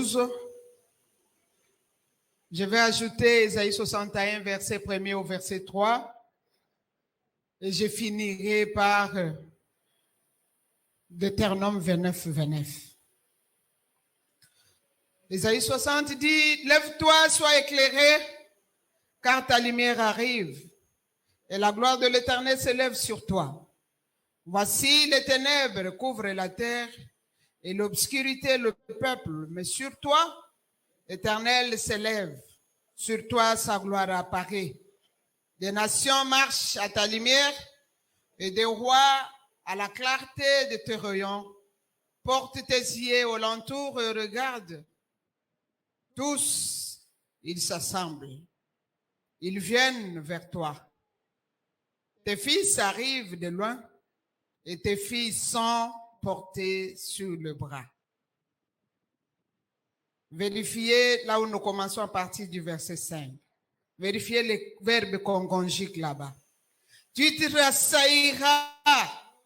12. Je vais ajouter Ésaïe 61, verset 1er au verset 3. Et je finirai par Deutéronome 29, 29. Ésaïe 60 dit, lève-toi, sois éclairé, car ta lumière arrive, et la gloire de l'Éternel s'élève sur toi. Voici les ténèbres couvrent la terre, et l'obscurité le peuple, mais sur toi, l'Éternel s'élève, sur toi sa gloire apparaît. Des nations marchent à ta lumière, et des rois à la clarté de tes rayons. Porte tes yeux aux alentours et regarde. Tous, ils s'assemblent. Ils viennent vers toi. Tes fils arrivent de loin et tes filles sont portées sur le bras. Vérifiez là où nous commençons à partir du verset 5. Vérifiez les verbes conjugués là-bas. Tu te rassailliras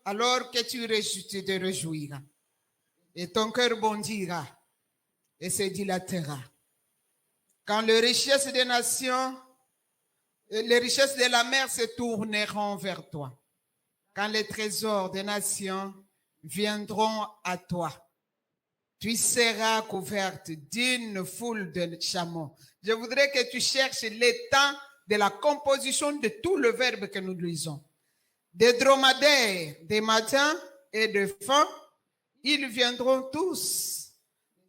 alors que tu te réjouiras. Et ton cœur bondira et se dilatera. Quand les richesses des nations, les richesses de la mer se tourneront vers toi. Quand les trésors des nations viendront à toi, tu seras couverte d'une foule de chameaux. Je voudrais que tu cherches l'état de la composition de tout le verbe que nous lisons. Des dromadaires, des matins et de faim, ils viendront tous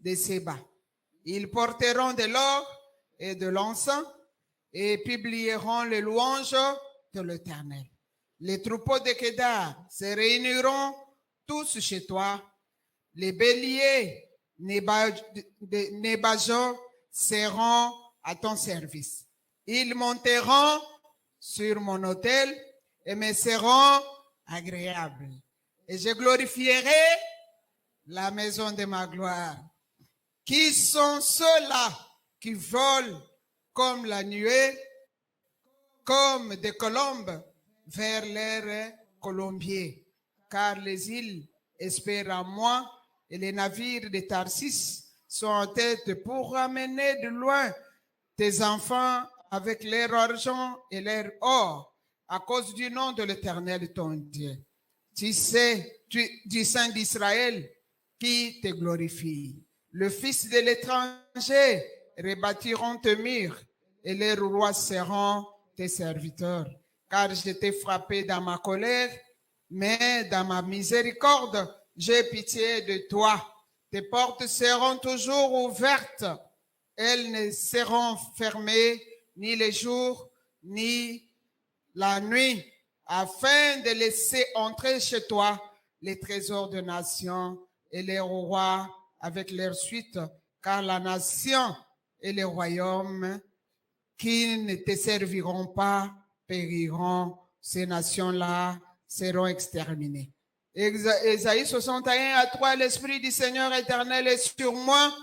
de Séba. Ils porteront de l'or et de l'encens et publieront les louanges de l'Éternel. Les troupeaux de Kedar se réuniront tous chez toi. Les béliers Nébajon seront à ton service. Ils monteront sur mon autel et me seront agréables. Et je glorifierai la maison de ma gloire. Qui sont ceux-là qui volent comme la nuée, comme des colombes vers l'air colombier? Car les îles espèrent en moi et les navires de Tarsis sont en tête pour ramener de loin tes enfants avec leur argent et leur or à cause du nom de l'Éternel ton Dieu. Tu sais, du Saint d'Israël qui te glorifie. Le fils de l'étranger rebâtiront tes murs et les rois seront tes serviteurs. Car je t'ai frappé dans ma colère, mais dans ma miséricorde, j'ai pitié de toi. Tes portes seront toujours ouvertes. Elles ne seront fermées ni le jour ni la nuit, afin de laisser entrer chez toi les trésors de nations et les rois avec leur suite, car la nation et les royaumes qui ne te serviront pas périront. Ces nations-là seront exterminées. Ésaïe 61 à 3, l'Esprit du Seigneur éternel est sur moi,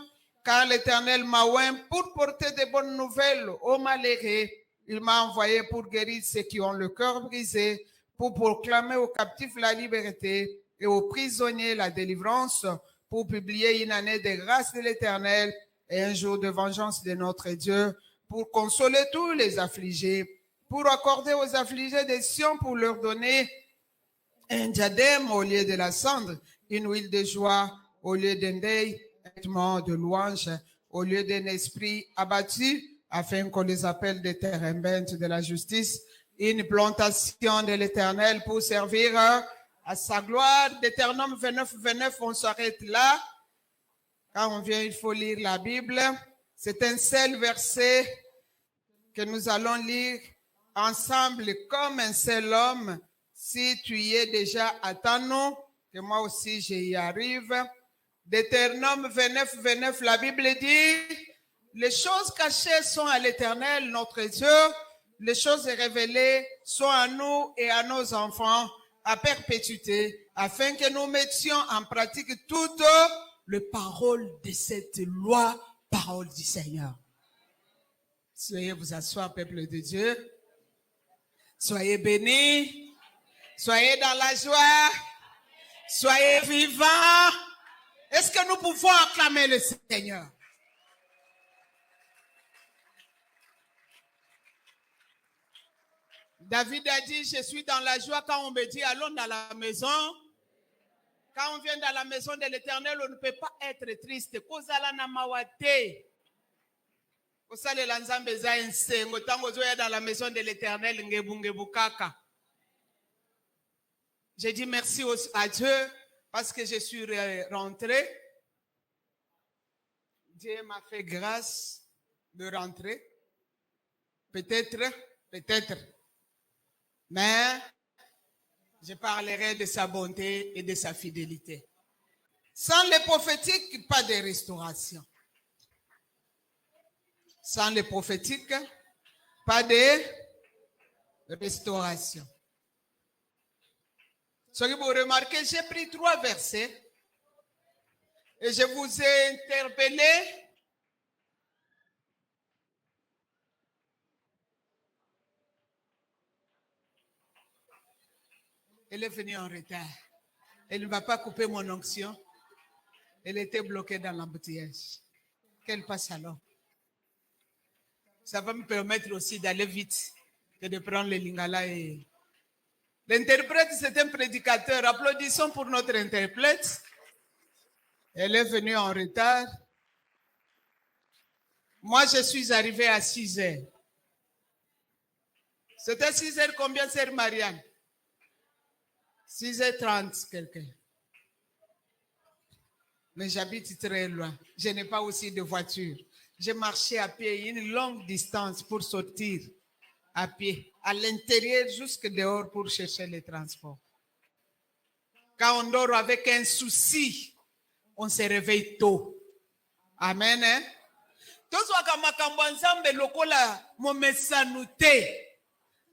car l'Éternel m'a oint pour porter de bonnes nouvelles aux malheureux. Il m'a envoyé pour guérir ceux qui ont le cœur brisé, pour proclamer aux captifs la liberté et aux prisonniers la délivrance, pour publier une année de grâce de l'Éternel et un jour de vengeance de notre Dieu, pour consoler tous les affligés, pour accorder aux affligés des Sion, pour leur donner un diadème au lieu de la cendre, une huile de joie au lieu d'un deuil, un vêtement de louange au lieu d'un esprit abattu, afin qu'on les appelle des térébintes de la justice, une plantation de l'Éternel pour servir à sa gloire. Deutéronome 29, 29, on s'arrête là. Quand on vient, il faut lire la Bible. C'est un seul verset que nous allons lire ensemble comme un seul homme. Si tu y es déjà, attends-nous, que moi aussi j'y arrive. Deutéronome 29, 29, la Bible dit, les choses cachées sont à l'Éternel, notre Dieu. Les choses révélées sont à nous et à nos enfants à perpétuité, afin que nous mettions en pratique toutes les paroles de cette loi, parole du Seigneur. Soyez vous asseoir, peuple de Dieu. Soyez bénis. Soyez dans la joie. Soyez vivants. Est-ce que nous pouvons acclamer le Seigneur? David a dit, je suis dans la joie quand on me dit, allons dans la maison. Quand on vient dans la maison de l'Éternel, on ne peut pas être triste. Kozala na mawate. Kosale lanzambe za ensengo. Tango zoya dans la maison de l'Éternel, ngebungebukaka. J'ai dit merci à Dieu parce que je suis rentré. Dieu m'a fait grâce de rentrer. Peut-être. Mais je parlerai de sa bonté et de sa fidélité. Sans les prophétiques, pas de restauration. Sans les prophétiques, pas de restauration. Ce que vous remarquez, j'ai pris 3 versets et je vous ai interpellé. Elle est venue en retard. Elle ne va pas couper mon onction. Elle était bloquée dans l'embouteillage. Qu'elle passe alors. Ça va me permettre aussi d'aller vite que de prendre le lingala. Et... L'interprète, c'est un prédicateur. Applaudissons pour notre interprète. Elle est venue en retard. Moi, je suis arrivé à 6 heures. C'était 6 heures combien, sœur Marianne? 6h30, quelqu'un. Mais j'habite très loin. Je n'ai pas aussi de voiture. J'ai marché à pied une longue distance pour sortir à pied, à l'intérieur jusque dehors pour chercher les transports. Quand on dort avec un souci, on se réveille tôt. Amen. Hein?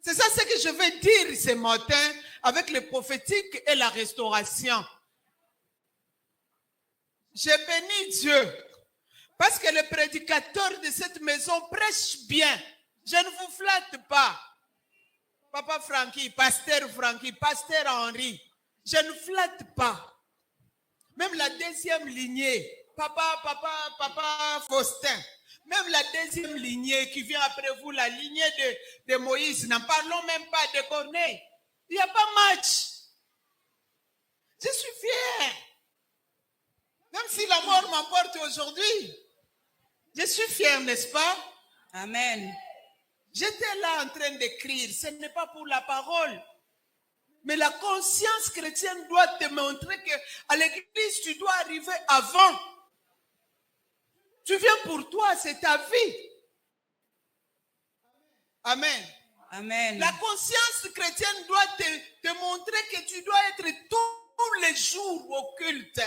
C'est ça ce que je vais dire ce matin avec le prophétique et la restauration. Je bénis Dieu parce que le prédicateur de cette maison prêche bien. Je ne vous flatte pas. Papa Francky, pasteur Henri, je ne flatte pas. Même la deuxième lignée, papa Faustin, même la deuxième lignée qui vient après vous, la lignée de Moïse, n'en parlons même pas de Corneille. Il n'y a pas match. Je suis fier. Même si la mort m'emporte aujourd'hui, je suis fier, n'est-ce pas? Amen. J'étais là en train d'écrire. Ce n'est pas pour la parole. Mais la conscience chrétienne doit te montrer qu'à l'église, tu dois arriver avant. Tu viens pour toi, c'est ta vie. Amen. Amen. La conscience chrétienne doit te montrer que tu dois être tous les jours au culte.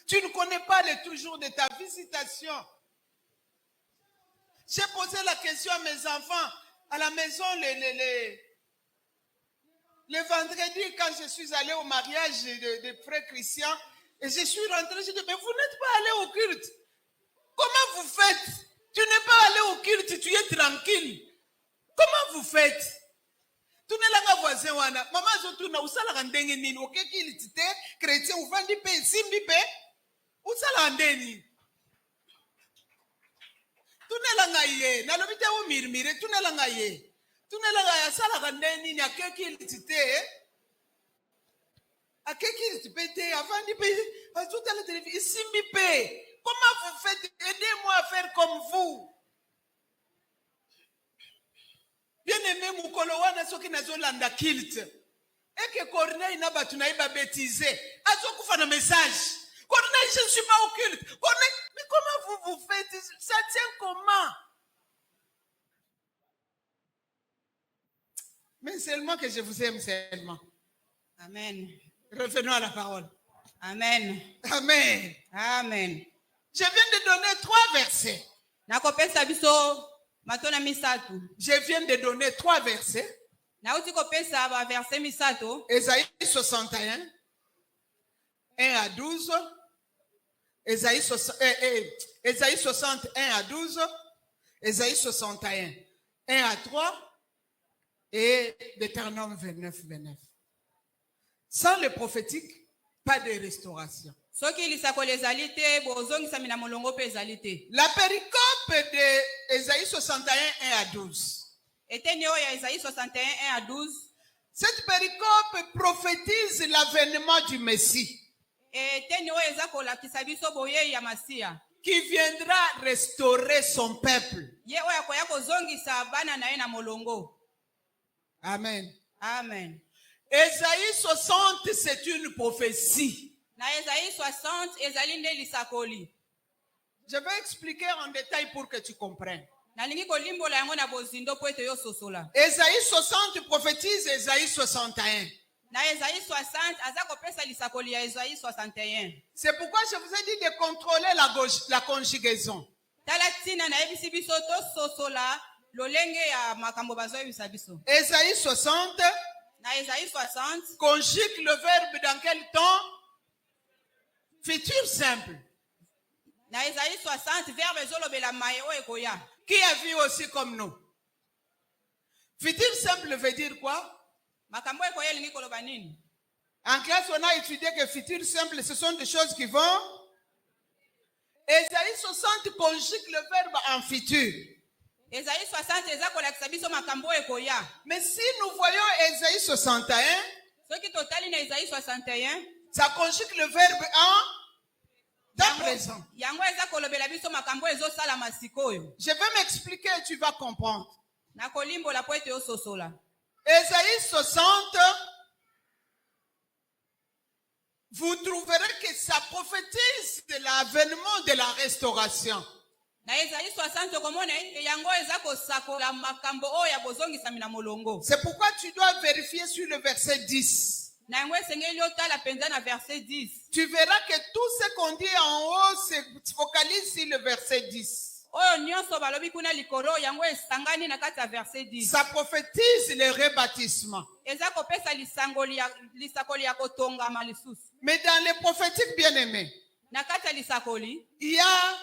Tu ne connais pas le toujours de ta visitation. J'ai posé la question à mes enfants à la maison le vendredi quand je suis allé au mariage de frère Christian et je suis rentré, je dis, mais vous n'êtes pas allé au culte. Comment vous faites? Tu n'es pas allé au culte, tu es tranquille. Comment vous faites? Tu n'es là voisin wana. Maman zotuna usala kandenge nini? OK qu'il te chrétien ou vandi pe simbi pe usala ndeni. Tu n'es là ngaye. Na lobite ou mirmire tu n'es là ngaye. Tu n'es là ngaye sala kandenge ni OK qu'il te à quelqu'un tu peux te avant de payer à tout à la télévision simbi pe. Comment vous faites? Aidez-moi à faire comme vous. Bien-aimé mukolowana soki nazolanda kilt. Et que Corneille n'a pas tunaïba bêtisé. Azokufa na message. Corneille, je ne suis pas au culte. Corneille, mais comment vous faites? Ça tient comment? Mais seulement que je vous aime seulement. Amen. Revenons à la parole. Amen. Amen. Amen. Je viens de donner 3 versets. Nakopesa biso matona misatu. Je viens de donner 3 versets. Nauti kopesa ba verset misato. Ésaïe 61, 1 à 12. Ésaïe 60, 1 à 12. Ésaïe 61, 1 à 3. Et Deutéronome 29, 29. Sans le prophétique, pas de restauration. La péricope de Ésaïe 61, 1 à 12. eteni oyo ya Isaïe 61, 1 à 12. Cette péricope prophétise l'avènement du Messie Eteni oyo eza kolakisa biso boye ya Masiya. qui viendra restaurer son peuple. Ye oyo akoya kozongisa bana na ye na molongo. Amen. Amen. Ésaïe 60, c'est une prophétie. Na Isaïe 60 ezali nde lisakoli. Je vais expliquer en détail pour que tu comprennes. Nalingi kolimbola yango na bozindo po ete yo sosola. Ésaïe 60 prophétise Ésaïe 61. Na Isaïe 60 aza kopesa lisakoli ya Isaïe 61. C'est pourquoi je vous ai dit de contrôler la conjugaison. Tala tina na yebisi biso to sosola lolenge ya makambo bazoyebisa biso. Ésaïe 60 Na Isaïe 60 conjugue le verbe dans quel temps? Futur simple. na Isaïe 60 verbe ezolobela maye oyo ekoya. Qui a vu aussi comme nous? Futur simple veut dire quoi? Makambo ekoya elingi koloba nini? En classe, on a étudié que futur simple, ce sont des choses qui vont. Ésaïe 60 conjugue le verbe en futur. Isaïe 60 eza kolakisa biso makambo oyo ekoya. Mais si nous voyons Ésaïe 61, Soki totali na Isaïe 61 ça conjugue le verbe en temps présent. yango eza kolobela biso makambo ezosala masikoyo. Je vais m'expliquer et tu vas comprendre. Na kolimbola po ete ososola. Ésaïe 60, vous trouverez que ça prophétise de l'avènement de la restauration. Na Isaïe 60 okomona yango eza kosakola makambo oyo ya bozongisami na molongo. C'est pourquoi tu dois vérifier sur le verset 10. Na yango esengeli otala penza na verset 10. Tu verras que tout ce qu'on dit en haut se focalise sur le verset 10. Oyo nyonso balobi kuna likolo yango esangani na kati ya verset 10. Ça prophétise le rebâtissement. Eza kopesa lisakoli ya kotongama lisusu. Mais dans les prophétiques bien-aimés, Na kati ya lisakoli il y a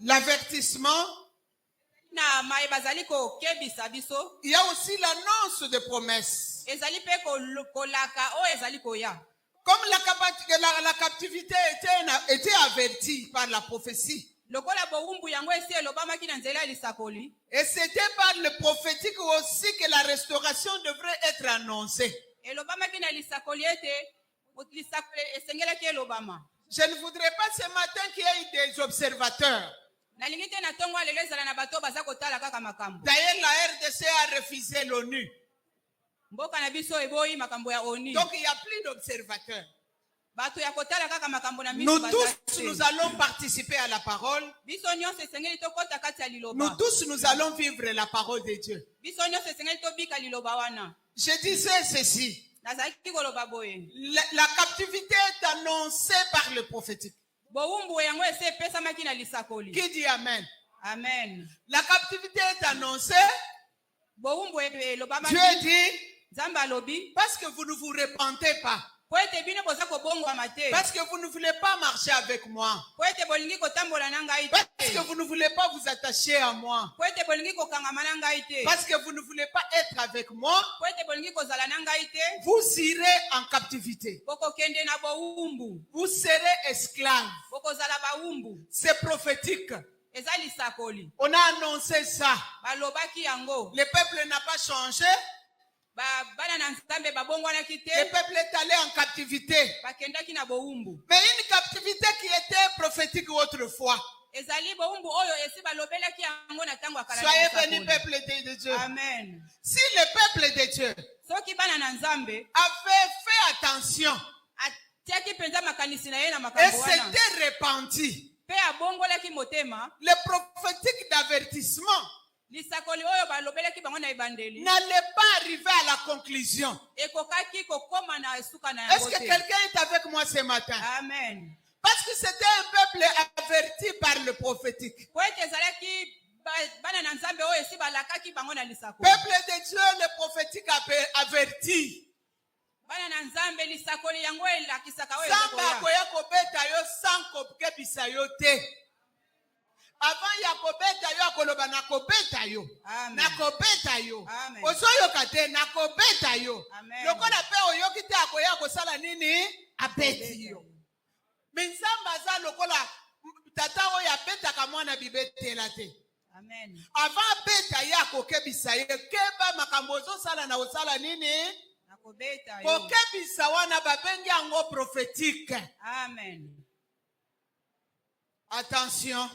l'avertissement, na maye bazali kokebisa biso. il y a aussi l'annonce de promesses. Ezali pe kolaka oyo ezali koya. Comme la captivité était avertie par la prophétie. Lokola bowumbu yango esi elobamaki na nzela ya lisakoli. Et c'était par le prophétique aussi que la restauration devrait être annoncée. Elobamaki na lisakoli ete lisakoli esengelaki elobama. Je ne voudrais pas ce matin qu'il y ait des observateurs. Nalingi te na tongo alelo ezala na bato baza kotala kaka makambo. D'ailleurs, la RDC a refusé l'ONU. Mboka na biso eboyi makambo ya ONU. Donc, il n'y a plus d'observateurs. Bato ya kotala kaka makambo na Nous miso tous, nous allons participer à la parole. biso nyonso esengeli tokota kati ya liloba. Nous tous, nous allons vivre la parole de Dieu. Biso nyonso esengeli tobika liloba wana. Je disais ceci. Nazalaki koloba boye. La captivité est annoncée par le prophétique. Bowumbu yango esi epesamaki na lisakoli. Qui dit Amen? Amen. La captivité est annoncée. Bowumbu elobamaki. Dieu dit, Nzambe alobi. parce que vous ne vous repentez pas. Po ete bino boza kobongwama te. Parce que vous ne voulez pas marcher avec moi. Po ete bolingi kotambola na ngai Parce te. que vous ne voulez pas vous attacher à moi. Po ete bolingi kokangama na ngai te. Parce que vous ne voulez pas être avec moi. Po ete bolingi kozala na ngai te. Vous irez en captivité. Bokokende na bowumbu. Vous serez esclaves. Bokozala bawumbu. C'est prophétique. Eza lisakoli. On a annoncé ça. Balobaki yango. Le peuple n'a pas changé. Bana na nzambe babongwanaki Le te. peuple est allé en captivité. Bakendaki na bowumbu. Mais une captivité qui était prophétique autrefois. Ezali bowumbu oyo esi balobelaki yango na tango akala. Soyez bénis, peuple de Dieu. Amen. Si le peuple de Dieu Soki bana na nzambe avait fait attention atiaki penza makanisi na ye na et makambo wana. s'était repenti, Pe abongolaki motema. le prophétique d'avertissement Lisakoli oyo balobelaki bango na ebandeli. n'allait pas arriver à la conclusion. Ekokaki kokoma na esuka na Est-ce yango que te. quelqu'un est avec moi ce matin? Amen. Parce que c'était un peuple averti par le prophétique. Po ete ezalaki bana na nzambe oyo esi balakaki bango na lisakoli. Peuple de Dieu, le prophétique averti. Bana na nzambe lisakoli yango elakisaka oyo Samba ezokoya. akoya kobeta yo sans kokebisa yo te. Avant ya kobeta yo akoloba na kobeta yo. Amen. Na kobeta yo. Amen. Ozoyoka te na kobeta yo. Amen. Lokola pe oyoki te akoya kosala nini? Abeti yo. Mais Nzambe aza lokola tata oyo abetaka mwana bibetela te. Amen. Avant beta yako kebisa ye keba makambozo sala na osala nini? Nakobeta yo. Kokebisa wana babengi yango prophétique. Amen. Attention,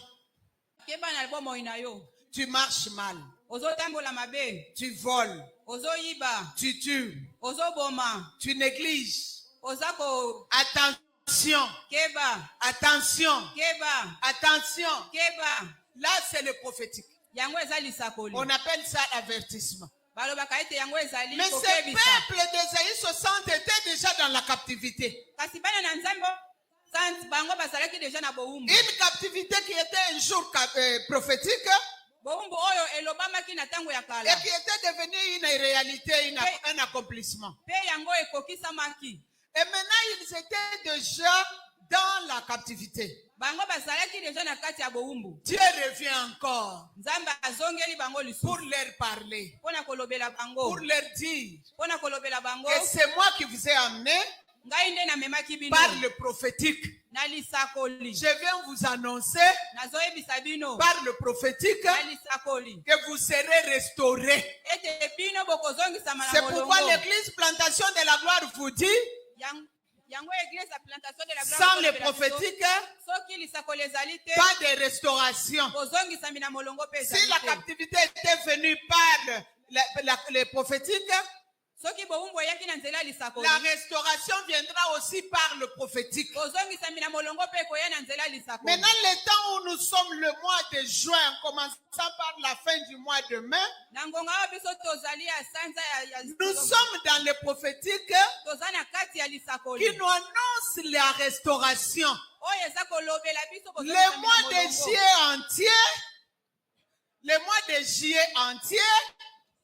Keba na libomo ina yo. tu marches mal, Ozo tambola mabe. tu voles, Ozo yiba. tu tues, Ozo boma. tu négliges. Ozako Attention, keba. attention, Keba. attention. Keba. Là, c'est le prophétique. Yango ezali sakoli. On appelle ça avertissement. Balobaka ete yango ezali Mais ce kokebisa. peuple d'Ésaïe 60 était déjà dans la captivité. Kasi bana na nzambo sans bango bazalaki déjà na bowumbu. Une captivité qui était un jour prophétique Bowumbu oyo elobamaki na tango ya et kala. qui était devenue une réalité, un accomplissement. Pe yango ekokisamaki. Et maintenant, ils étaient déjà dans la captivité. Bango bazalaki déjà na kati ya bowumbu. Dieu revient encore Nzambe azongeli bango pour lisusu. leur parler, Pona kolobela bango. pour leur dire Pona kolobela bango. que c'est moi qui vous ai amené Ngai nde na memaki bino. par le prophétique. Na lisakoli. Je viens vous annoncer Nazoyebisa bino. par le prophétique Na lisakoli. que vous serez restaurés. Ete bino bokozongisama na C'est molongo. pourquoi l'église Plantation de la Gloire vous dit, Yango église ya plantation de la gloire. sans le prophétique, Soki lisakoli ezali te. pas de restauration. Bozongisami na molongo pe Si ezali la te. captivité était venue par les prophétiques, Soki bowumbu eyaki na nzela ya lisakoli. la restauration viendra aussi par le prophétique. Bozongisami na molongo pe ekoya na nzela ya lisakoli. Maintenant, le temps où nous sommes le mois de juin, en commençant par la fin du mois de mai, Na ngonga oyo biso tozali ya sanza ya nous sommes dans le prophétique toza na kati ya lisakoli. qui nous annonce la restauration. Oyo eza kolobela biso Le bozongisami na mois de molongo. juillet entier, le mois de juillet entier,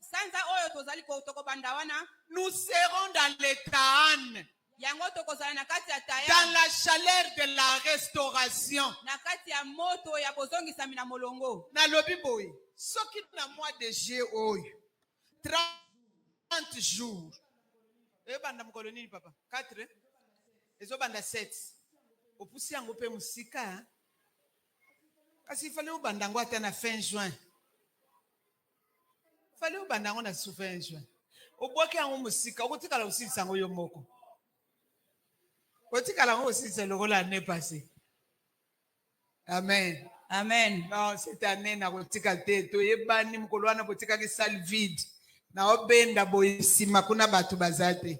Sanza oyo tozali tokobanda wana. nous serons dans le Taan, Yango tokozala na kati ya taya. dans la chaleur de la restauration. Na kati ya moto ya bozongisami na molongo. Na lobi boy, soki na mois de juillet oyo, 30 jours. Banda mokolo nini papa? 4. Ezobanda 7. Opusi yango pe musika. Kasi fallait ubanda ngo ata na fin juin. Fallait ubanda ngo na fin juin. Obwaki yango musika, okotikala usilisa yango yo moko. Okotikala yango usilisa lokola l'année passée. Amen. Amen. Non, cette année, na kotika te to yebani mukolo wana kotika ki salle vide. Na obenda boyisima kuna batu bazate.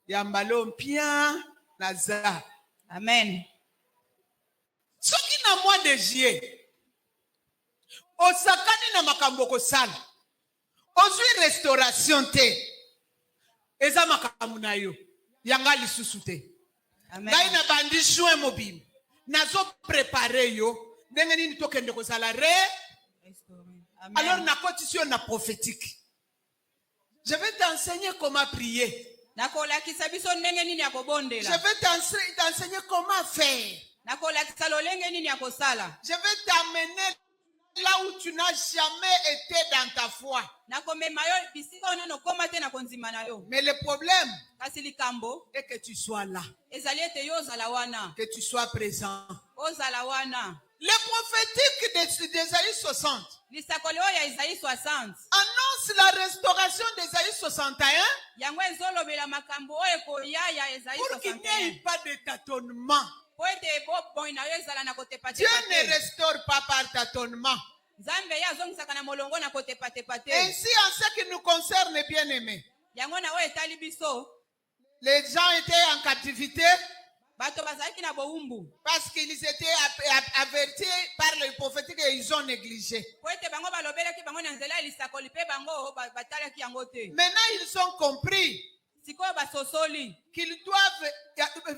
Yambalo mpia naza. Amen. Soki na mois de juillet. Osakani na makambo kosala. Ozwi restauration te. Eza makambo na yo. Yanga lisusu te. Amen. Ngai na bandi juin mobile. Nazo préparer yo. Ndenge nini tokende kozala Amen. alors na condition na prophétique. Je vais t'enseigner comment prier. Nakolakisa biso ndenge nini ya Je kobondela. vais t'enseigner comment faire. Nakolakisa lolenge nini ya kosala. Je vais t'amener là où tu n'as jamais été dans ta foi. Nakomema yo bisika onono koma te na konzima na yo. Mais le problème Kasi likambo est que tu sois là, ezali ete yo ozala wana. que tu sois présent. Ozala wana. Le prophétique d'Ésaïe 60 Lisakoli oyo ya Isaïe 60. annonce la restauration d'Ésaïe 61 Yango ezolobela makambo oyo ekoya ya Isaïe pour qu'il n'y ait 61. pas de tâtonnement. Po ete boboyi na yo ezala na Dieu kotepatepa ne te. restaure pas par tâtonnement. Nzambe ye azongisaka na molongo na kotepatepa te. Ainsi, en ce qui nous concerne, bien-aimés, Yango na oyo etali biso. les gens étaient en captivité Bato bazalaki na bowumbu. parce qu'ils étaient avertis par le prophétique et ils ont négligé. Po ete bango balobelaki bango na nzela ya lisakoli pe bango batalaki yango te. Maintenant, ils ont compris Sikoyo basosoli. qu'ils doivent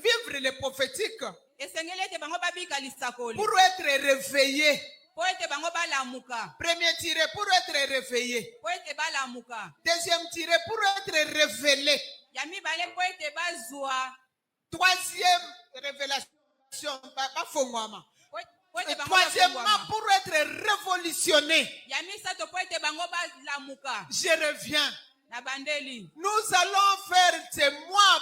vivre le prophétique Esengeli ete bango babika lisakoli. pour être réveillés. Po ete bango balamuka. Premier tiré pour être réveillé. Po ete balamuka. Deuxième tiré pour être révélé. Ya mibale po ete bazwa. Troisième révélation. Pas fongwama. Po ete bango Troisièmement, bafungwama. pour être révolutionné. Ya misato po ete bango balamuka. Je reviens. Na bandeli. Nous allons faire ces mois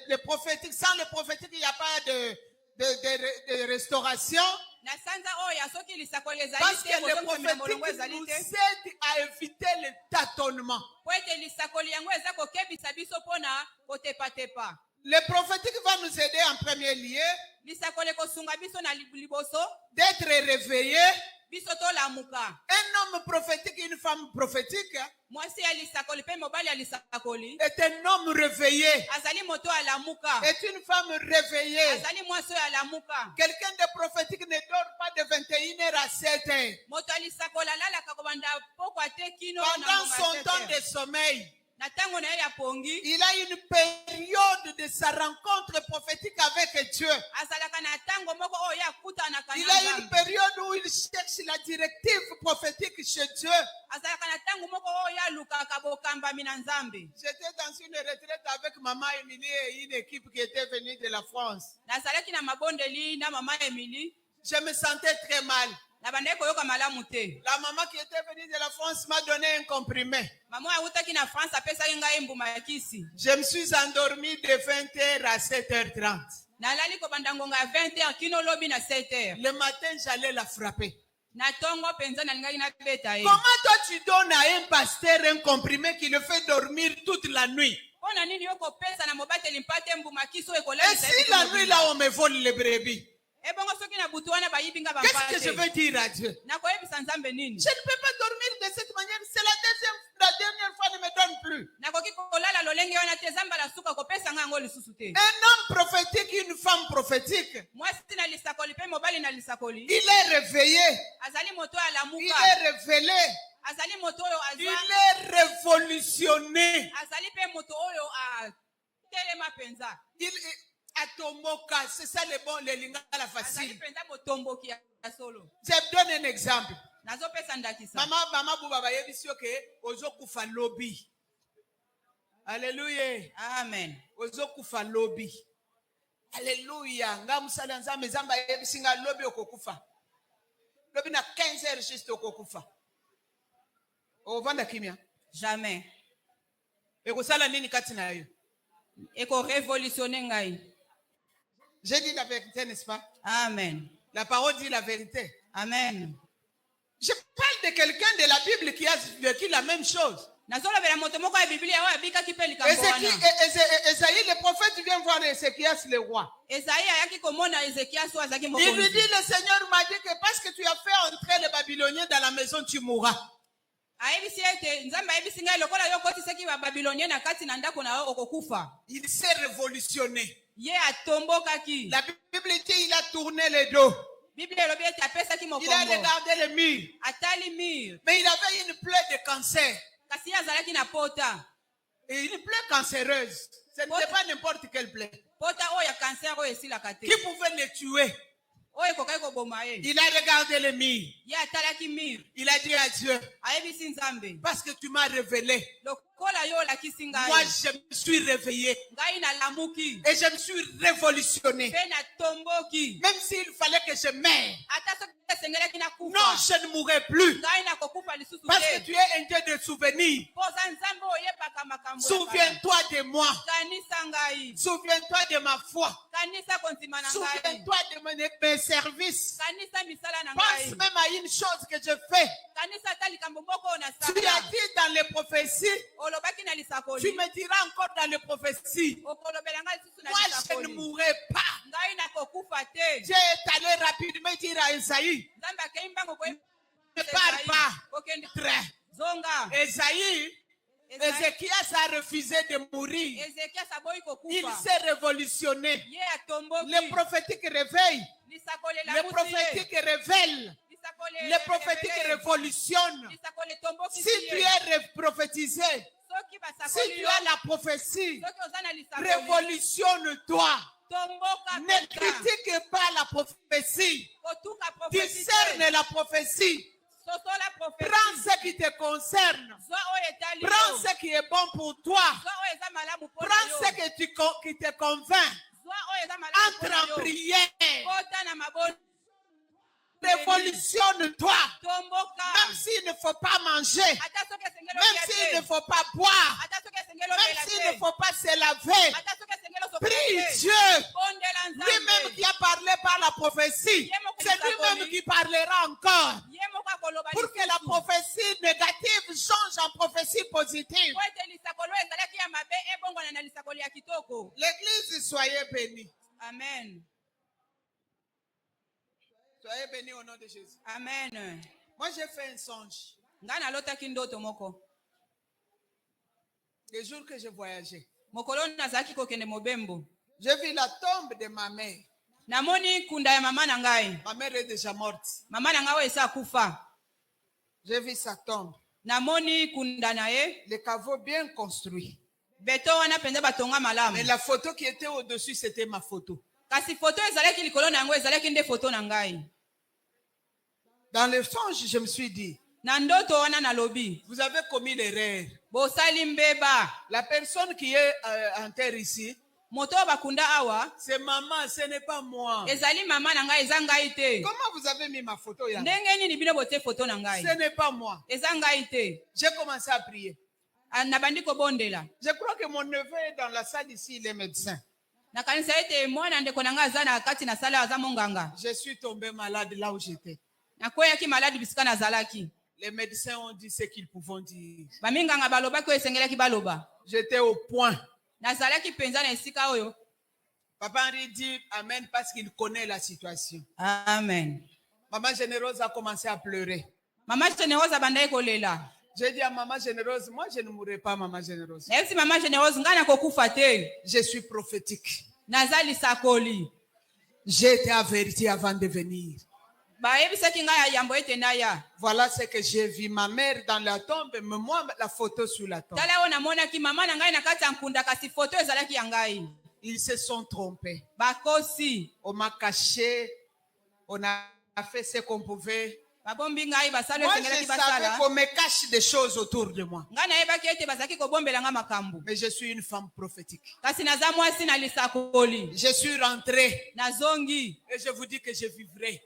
de prophétique. Sans le prophétique, il n'y a pas de restauration. na sanza oyo soki lisakoli ezali Parce te que le bozongisamina molongo prophétique ezali nous te aide à éviter le tâtonnement. po ete lisakoli yango eza kokebisa biso mpona kotepatepa. Le prophétique va nous aider en premier lieu Lisakoli kosunga biso na liboso d'être réveillé. biso tolamuka. Un homme prophétique, une femme prophétique Mwasi ya lisakoli pe mobali ya lisakoli est un homme réveillé, azali moto alamuka, est une femme réveillée. azali mwasi oyo alamuka. Quelqu'un de prophétique ne dort pas de 21h à 7h. Moto ya lisakoli alalaka kobanda pokwa te kino na Pendant ngonga son tete. temps de sommeil, Na ntango na ye ya pongi il a une période de sa rencontre prophétique avec Dieu. azalaka na ntango moko oyo akutanaka Il na a une Nzambe. période où il cherche la directive prophétique chez Dieu. Azalaka na ntango moko oyo alukaka bokambami na Nzambe. J'étais dans une retraite avec maman Émilie et une équipe qui était venue de la France. Nazalaki na mabondeli na mama Emily Je me sentais très mal. na bandeki koyoka malamu te. La maman qui était venue de la France m'a donné un comprimé. Mama awutaki na France apesaki ngai mbuma ya kisi. Je me suis endormi de 20h à 7h30. Nalali kobanda ngonga ya 20h kino lobi na 7h. Le matin, j'allais la frapper. Na tongo penza nalingaki na beta ye. Comment toi tu donnes à un pasteur un comprimé qui le fait dormir toute la nuit? Pona nini yoko pesa na mobateli mpate mbuma kisi oyo Et ekolalisa si la nuit là on me vole les brebis, ebongo soki na butu wana bayibi nga qu'est-ce que je bampate vais dire à Dieu? nakoyebisa Nzambe nini? Je ne peux pas dormir de cette manière. C'est la dernière fois, ne me donne plus. Nakoki kolala lolenge wana te Nzambe alasuka kopesa nga yango lisusu te. Un homme prophétique, une femme prophétique, Mwasi na lisakoli pe mobali na lisakoli il est réveillé, azali moto il alamuka, est révélé, azali moto oyo il azwa, est révolutionné. azali pe moto oyo telema penza, Il est atomoka. C'est ça le bon, le lingala azali facile. penza motomboki ya solo. Je donne un exemple. Nazopesa ndakisa. Mama Bouba yebisi que ozokufa lobby. Alléluia. Amen. Ozokufa lobby. Alléluia. Nga musala nzambe zamba yebisi nga lobby okokufa. Lobby na 15 heures juste okokufa. Ovanda kimia. Jamais. Ekosala nini kati na yo? Eko révolutionner ngai. J'ai dit la vérité, n'est-ce pas? Amen. La parole dit la vérité. Amen. Je parle de quelqu'un de la Bible qui a vécu la même chose. Nazolobela moto moko ya Biblia oyo abikaki pe likambo wana. Esaïe, le prophète vient voir Ézéchias le roi. Esaïe ayaki komona Ezekias oyo azalaki Il lui mokonzi. dit, le Seigneur m'a dit que parce que tu as fait entrer les Babyloniens dans la maison, tu mourras. Ayebisi ete Nzambe ayebisi ngai lokola yo kotisaki babilonien na kati na ndako na yo okokufa. Il s'est révolutionné. Ye atombokaki. La Bible dit il a tourné le dos. Biblia elobi ete apesaki Il a mokongo. regardé le mur. Atali mur. Mais il avait une plaie de cancer. Kasi ye azalaki na pota. Et une plaie cancéreuse. Ce n'était pas n'importe quelle plaie. Pota oyo ya cancer oyo esilaka te. Qui pouvait le tuer? Oyo ekokaki koboma ye. Il a regardé le mur. Ye atalaki mur. Il a dit à Dieu, Ayebisi Nzambe. parce que tu m'as révélé. Lokola yo olakisi Moi, ngai. je me suis réveillé. Ngai nalamuki. Et je me suis révolutionné. Pe natomboki. Même s'il fallait que je meure. Ata soki esengelaki Non, nakufa. je ne mourrai plus. Ngai nakokufa lisusu Parce que te. tu es un Dieu de souvenirs. Poza Nzambe oyebaka makambo ya kala. Souviens-toi de moi. Kanisa ngai. Souviens-toi de ma foi. Kanisa kondima na ngai. Souviens-toi de mes services. Kanisa misala na Pense ngai. même à une chose que je fais. Kanisa ata likambo moko oyo Tu as nasala. dit dans les prophéties, Olobaki na lisakoli. tu me diras encore dans les prophéties, Okolobela ngai lisusu na moi je ne lisakoli. mourrai pas. Ngai nakokufa te. Dieu est allé rapidement dire à Esaïe, Nzambe akei mbango ne parle pas. Okende. Très. Zonga. Esaïe, Ézéchias a refusé de mourir. Ezekias aboyi Il kokufa. s'est révolutionné. Ye atomboki. Le prophétique réveille. Lisakoli Le elamusi ye. prophétique révèle. Lisakoli Le prophétique elebele. révolutionne. Lisakoli etomboki Si tu ye. es prophétisé, Soki si basakoli tu yo. as la prophétie, Soki oza na lisakoli. révolutionne-toi. Tomboka Ne peka. critique pas la prophétie. Kotuka prophétie. Discerne la prophétie. Sosola prophétie. Prends ce qui te concerne. Zwa oyo etali yo. Prends ce qui est bon pour toi. Zwa oyo eza malamu mpona Prends yo. ce qui te convainc. Zwa oyo eza malamu Entre mpona en yo. prière. Kota na maboni. Révolutionne-toi. Tomboka. Même s'il ne faut pas manger. Ata soki esengeli Même olia s'il te. ne faut pas boire. Ata soki esengeli Même omela s'il te. ne faut pas se laver. Ata soki esengeli Prie Dieu. Lui-même qui a parlé par la prophétie. C'est lui-même qui parlera encore. Pour que la prophétie négative change en prophétie positive. L'église, soyez bénis. Amen. Soyez bénis au nom de Jésus. Amen. Moi, j'ai fait un songe. Les jours que je voyageais. J'ai vu la tombe de ma mère. Ma mère est déjà morte. J'ai vu sa tombe. Le caveau bien construit. Mais la photo qui était au-dessus, c'était ma photo. Dans le songe, je me suis dit, vous avez commis l'erreur. La personne qui est en terre ici, c'est maman, ce n'est pas moi. Comment vous avez mis ma photo là? Ce n'est pas moi. J'ai commencé à prier. Je crois que mon neveu est dans la salle ici, il est médecin. Je suis tombé malade là où j'étais. Les médecins ont dit ce qu'ils pouvaient dire. J'étais au point. Papa Henri dit Amen parce qu'il connaît la situation. Amen. Maman Généreuse a commencé à pleurer. J'ai dit à Maman Généreuse, moi je ne mourrai pas, Maman Généreuse. Je suis prophétique. J'ai été averti avant de venir. Voilà ce que j'ai vu. Ma mère dans la tombe, mais moi la photo sur la tombe. Ils se sont trompés. On m'a caché. On a fait ce qu'on pouvait. Moi, je savais qu'on me cache des choses autour de moi. Mais je suis une femme prophétique. Je suis rentrée. Et je vous dis que je vivrai.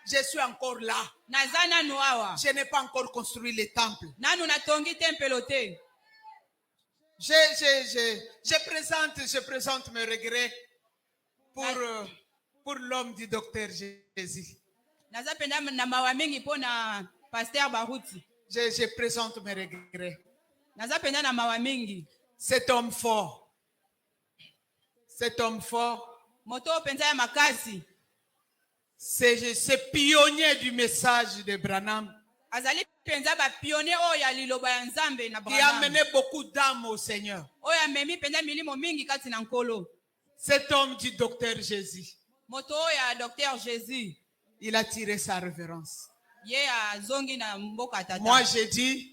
Je suis encore là. Je n'ai pas encore construit le temple. Je présente mes regrets pour l'homme du docteur Jésus. Je présente mes regrets. Cet homme fort, c'est pionnier du message de Branham. Qui a amené beaucoup d'âmes au Seigneur. Cet homme du docteur Jésus. Il a tiré sa révérence. Moi j'ai dit,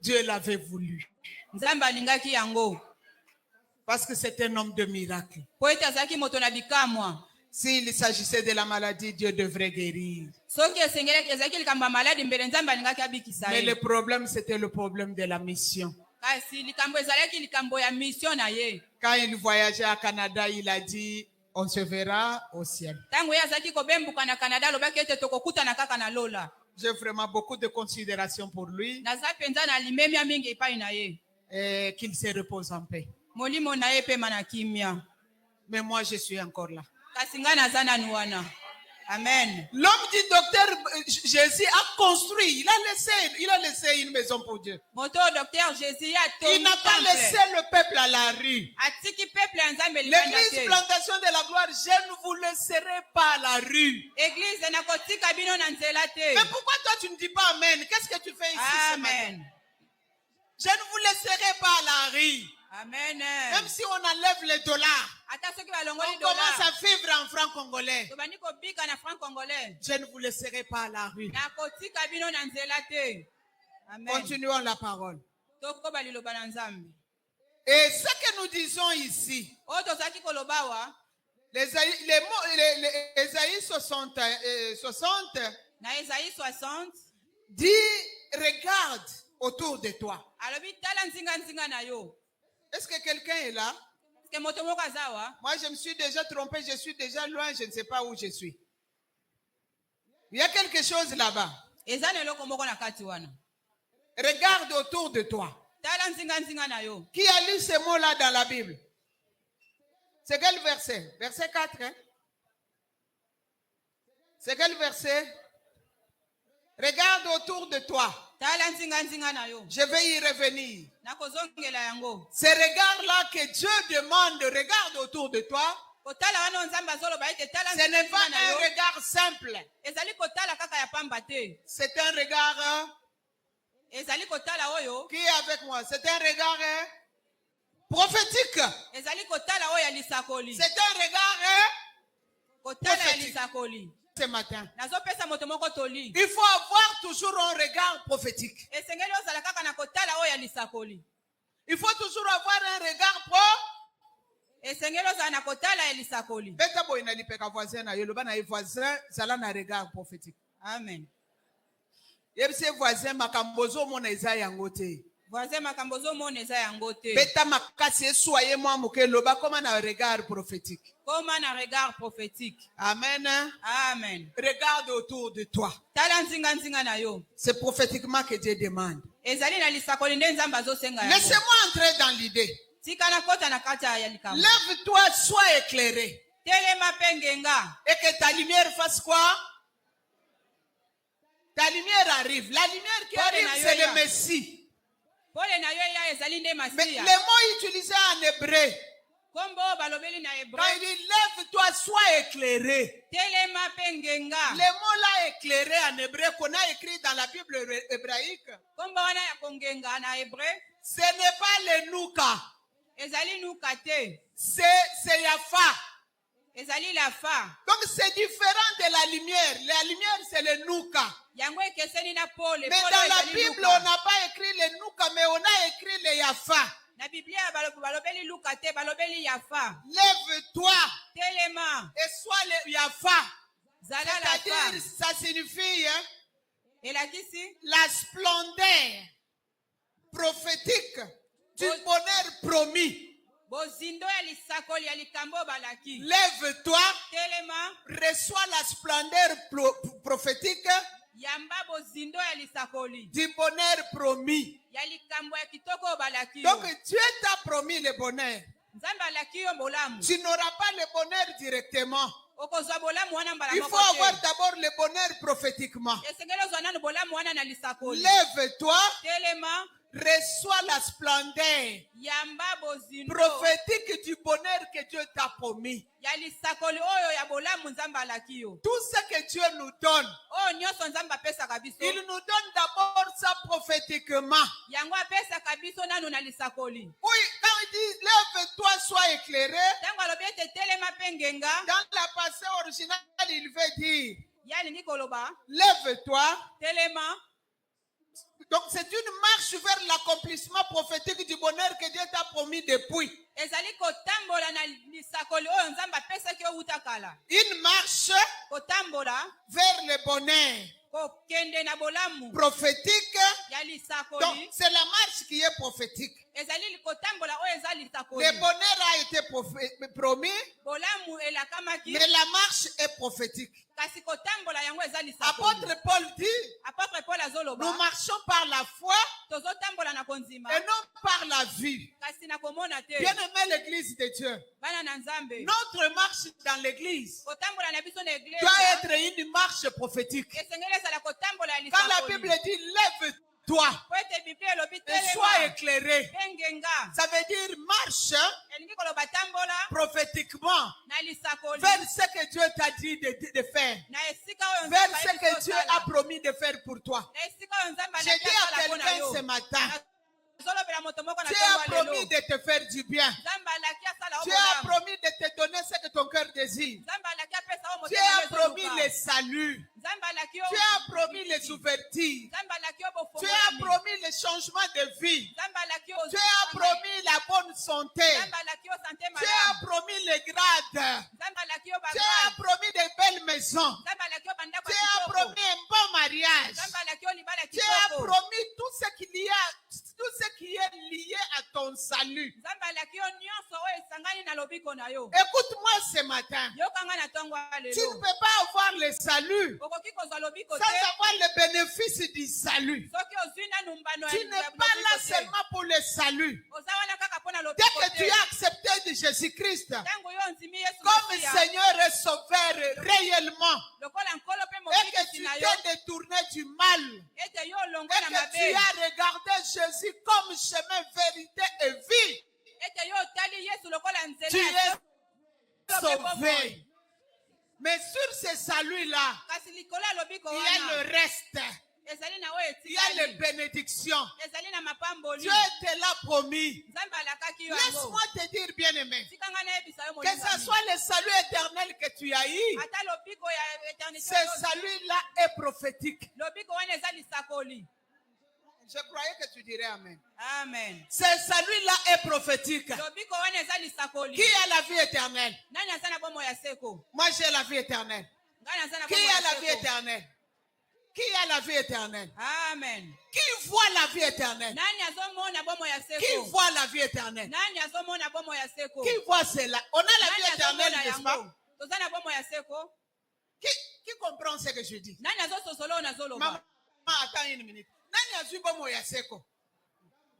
Dieu l'avait voulu. Parce que c'est un homme de miracle. S'il s'agissait de la maladie, Dieu devrait guérir. Mais le problème, c'était le problème de la mission. Quand il voyageait à Canada, il a dit, on se verra au ciel. J'ai vraiment beaucoup de considération pour lui. Et qu'il se repose en paix. Mais moi, je suis encore là. Amen. L'homme du docteur Jésus a construit, il a laissé une maison pour Dieu. Il n'a pas laissé le peuple à la rue. L'église Plantation de la Gloire, je ne vous laisserai pas à la rue. Mais pourquoi toi tu ne dis pas Amen? Qu'est-ce que tu fais ici? Amen. Je ne vous laisserai pas à la rue. Amen. Même si on enlève les dollars, on commence à vivre en franc congolais. Je ne vous laisserai pas à la rue. Continuons la parole. Et ce que nous disons ici, Ésaïe 60 dit, regarde autour de toi. Est-ce que quelqu'un est là? Moi, je me suis déjà trompé, je suis déjà loin, je ne sais pas où je suis. Il y a quelque chose là-bas. Regarde autour de toi. tala nzinga na yo. Qui a lu ces mots-là dans la Bible? C'est quel verset? Verset 4. Hein? C'est quel verset? Regarde autour de toi. Tala nzinga na yo. Je vais y revenir. Nakozongela yango. Ces regards-là que Dieu demande, regarde autour de toi. Ce n'est pas un regard simple. C'est un regard. Qui est avec moi? C'est un regard prophétique. C'est un regard prophétique. Ce matin, il faut avoir toujours un regard prophétique. Il faut toujours avoir un regard prophétique. Amen. Voisin makambozo moneza yangote. Beta makasi soyez moi mokeloba comme un regard prophétique. Comme un regard prophétique. Amen. Amen. Regarde autour de toi. Tala nzinga na yo. C'est prophétiquement que Dieu demande. Ezali na lisakoli nde nzamba zo senga yango. Laissez-moi entrer dans l'idée. Tikana kota na kata ya likambo. Lève-toi, sois éclairé. Telema pengenga. Et que ta lumière fasse quoi? Ta lumière arrive. La lumière qui arrive, c'est le Messie. Mais les mots utilisés en hébreu, quand il dit lève-toi, sois éclairé. Les mots là éclairés en hébreu qu'on a écrit dans la Bible hébraïque, ce n'est pas le Nuka. C'est Yafa. Donc c'est différent de la lumière. La lumière c'est le Nuka. Mais dans la Bible on n'a pas écrit le Nuka, mais on a écrit le Yafa. Lève-toi et sois le Yafa. C'est-à-dire ça signifie la splendeur prophétique du bonheur promis. Lève-toi, reçois la splendeur prophétique du bonheur promis. Donc Dieu t'a promis le bonheur. Tu n'auras pas le bonheur directement. Il faut avoir d'abord le bonheur prophétiquement. Lève-toi, reçois la splendeur prophétique du bonheur que Dieu t'a promis. Tout ce que Dieu nous donne, il nous donne d'abord ça prophétiquement. Oui, quand il dit lève-toi, sois éclairé, dans la passée originale, il veut dire lève-toi. Donc c'est une marche vers l'accomplissement prophétique du bonheur que Dieu t'a promis depuis. Une marche vers le bonheur prophétique. Donc c'est la marche qui est prophétique. Le bonheur a été promis, mais la marche est prophétique. Apôtre Paul dit, nous marchons par la foi et non par la vue. Bien aimé l'église de Dieu, notre marche dans l'église doit être une marche prophétique. Quand la Bible dit lève-toi et sois éclairé, ça veut dire marche prophétiquement vers ce que Dieu t'a dit de faire, vers ce que Dieu a promis de faire pour toi. Je dis à quelqu'un ce matin, Dieu a promis de te faire du bien. Dieu a promis de te donner ce que ton cœur désire. Dieu a promis le salut. Dieu a promis les ouvertures. Dieu a promis le changement de vie. Dieu a promis la bonne santé. Dieu a promis les grades. Dieu a promis de belles maisons. Dieu a promis un bon mariage. Dieu a promis tout ce qui est lié à ton salut. lobiko na yo. Écoute-moi ce matin. Yokanga na tongo Tu ne lelo. peux pas avoir le salut Okoki kozwa lobiko sans te. avoir le bénéfice du salut. Soki ozwi nanu mbano Tu n'es pas là seulement pour le salut. Oza wana kaka mpona Dès lobiko que tu te. as accepté de Jésus-Christ Ntango yo ondimi Yesu comme Masiya, Seigneur et Sauveur réellement, lokola nkolo mpe et que mokilisi tu na yo, t'es détourné du mal, ete yo olongwe et na que tu mabe, as regardé Jésus comme chemin, vérité et vie, ete yo otali Yesu lokola tu nzela es ya nkolo mpe bomoi. sauvé. Mais sur ce salut-là, Kasi likolo ya lobiko il y a wana le reste, ezali na oyo il y a les etikali, bénédictions. ezali na mapamboli. Dieu te l'a promis. Nzambe alakaki yo yango. Laisse-moi te dire, bien-aimé, Tikanga nayebisa yo que ce molingami. soit le salut éternel que tu as eu, Ata lobiko ya eternité ce oyo, salut-là est prophétique. lobiko wana eza lisakoli. Je croyais que tu dirais Amen. Amen. Ce salut-là est prophétique. Lobiko wana eza lisakoli. Qui a la vie éternelle? Nani aza na bomo ya seko? Moi, j'ai la vie éternelle. Ngani aza na Qui bomo a ya la vie seko? éternelle? Qui a la vie éternelle? Amen. Qui voit la vie éternelle? Nani azomona bomo ya Qui seko? voit la vie éternelle? Nani azomona bomo ya seko? Qui voit cela? On a la Nani vie éternelle, azomona n'est-ce pas? yango? Toza na bomo ya seko? Qui comprend ce que je dis? Nani azososolo oyo nazoloba? Maman, attends une minute. Nani azui bomo ya seko?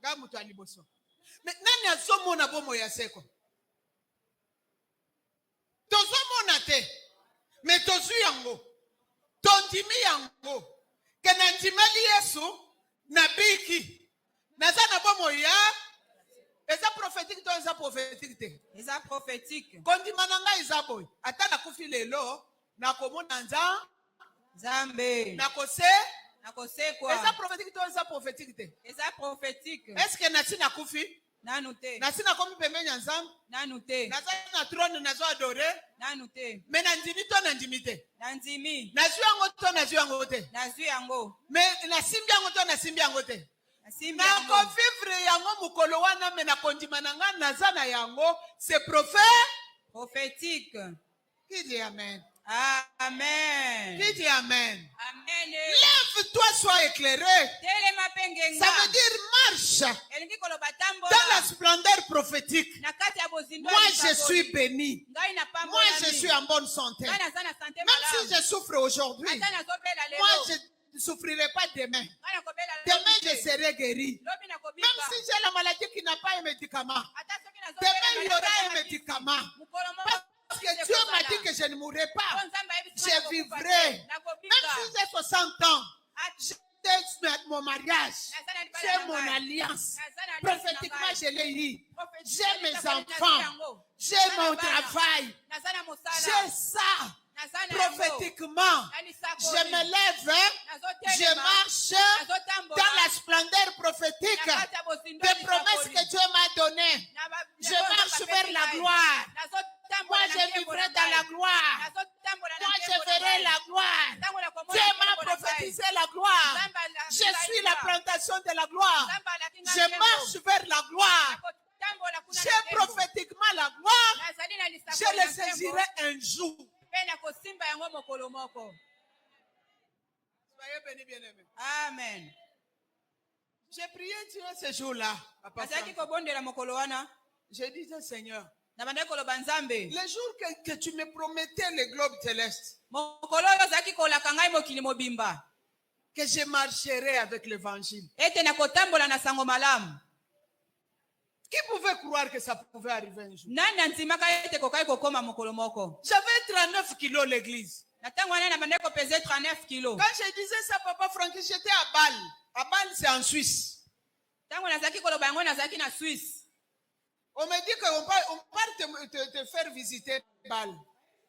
Nga mutu aliboso. Mais nani azomona bomo ya seko? Tozomona te. Mais tozui yango. Tondimi yango. Ke na ndimeli Yesu na biki. Naza na bomo ya. Eza prophétique to eza prophétique te. Eza prophétique. Kondima na ngai eza boy. Ata nakufi lelo nakomona Nzambe. nakose. Nakosekwa. Eza prophétique to eza prophétique te. Eza prophétique. Est-ce que nasi nakufi? Nanu te. Nasi nakomi pembeni ya Nzambe. Nanu te. Naza na trône nazo adore. Nanu te. Mais na ndimi to na ndimi te. Nanzimi. Nazwi yango to nazwi yango te. Nazwi yango. Mais nasimbi yango to nasimbi yango te. Nasimbi yango. Nakovivre yango mukolo wana me nakondima na nga naza na yango. C'est Prophétique. Qui dit Amen? Amen. Qui dit Amen? Amen. Lève-toi, sois éclairé. Telema pengenga. Ça veut dire marche Elingi koloba tambola. dans la splendeur prophétique. Na kati ya bozindo Moi, ya je lisakoli. suis béni. Ngai na Moi, pambola je mi. suis en bonne santé. Ngai naza na sante Même si malamu. je souffre aujourd'hui, Ata nazobela lelo. moi, je ne souffrirai pas demain. Ngai nakobela lelo Demain, te. je serai guéri. Lobi Même nakobika. si j'ai la maladie qui n'a pas un médicament, Ata soki nazobela demain, il y maladi aura ya un makisi. médicament. Mukolo moko Parce que Dieu m'a dit que je ne mourrai Oh, pas. Nzambe ayebisi Je nga nakokufa vivrai. te. Nakobika. Même si j'ai 60 ans, Ata- j'ai mon mariage, naza na libala j'ai na mon ngai. alliance. Naza na alliance na Prophétiquement, ngai. je l'ai eu. Prophétiquement, J'ai mes nazali na enfants. yango. J'ai Naza na mon bana. travail. Naza na mosala. J'ai ça. Naza na yango. Prophétiquement, Na lisakoli. je me lève, je Nazotelema. marche Nazotambola. dans la splendeur prophétique Na kati ya bozindo des promesses lisakoli. que Dieu m'a données. Na ba- Je na marche ba- vers la ngai. gloire. Nazotambola Moi, na je nkembo vivrai na dans la ngai. gloire. Nazotambola na Moi, nkembo je na verrai ngai. la gloire. Ntango nakomona Dieu m'a nkembo na ngai. prophétisé la gloire. Nzambe alakisa Je suis la ngai. plantation de la gloire. Nzambe alaki ngai Je nkembo. marche vers la gloire. Nakotambola kuna na J'ai nkembo. prophétiquement la gloire. Nazali na lisakoli Je na le nkembo. saisirai un jour. Mpe nakosimba yango mokolo moko. Soyez bénis, bien-aimés. Amen. J'ai prié Dieu ce jour-là. Papa Nazalaki Franck. kobondela mokolo wana. Je disais, Seigneur, Na bandaki koloba Nzambe. le jour que tu me promettais le globe céleste, Mokolo oyo ozalaki kolaka ngai mokili mobimba. que je marcherai avec l'évangile. Ete nakotambola na sango malamu. Qui pouvait croire que ça pouvait arriver un jour? Nani antimaka ete kokai kokoma mokolo moko. J'avais 39 kilos l'église. Na ntango wana na bandaki kopesa 39 kilo. Quand je disais ça, Papa Francky, j'étais à Bâle. À Bâle, c'est en Suisse. Ntango nazalaki koloba yango nazalaki na Suisse. On me dit qu'on part te faire visiter Bâle.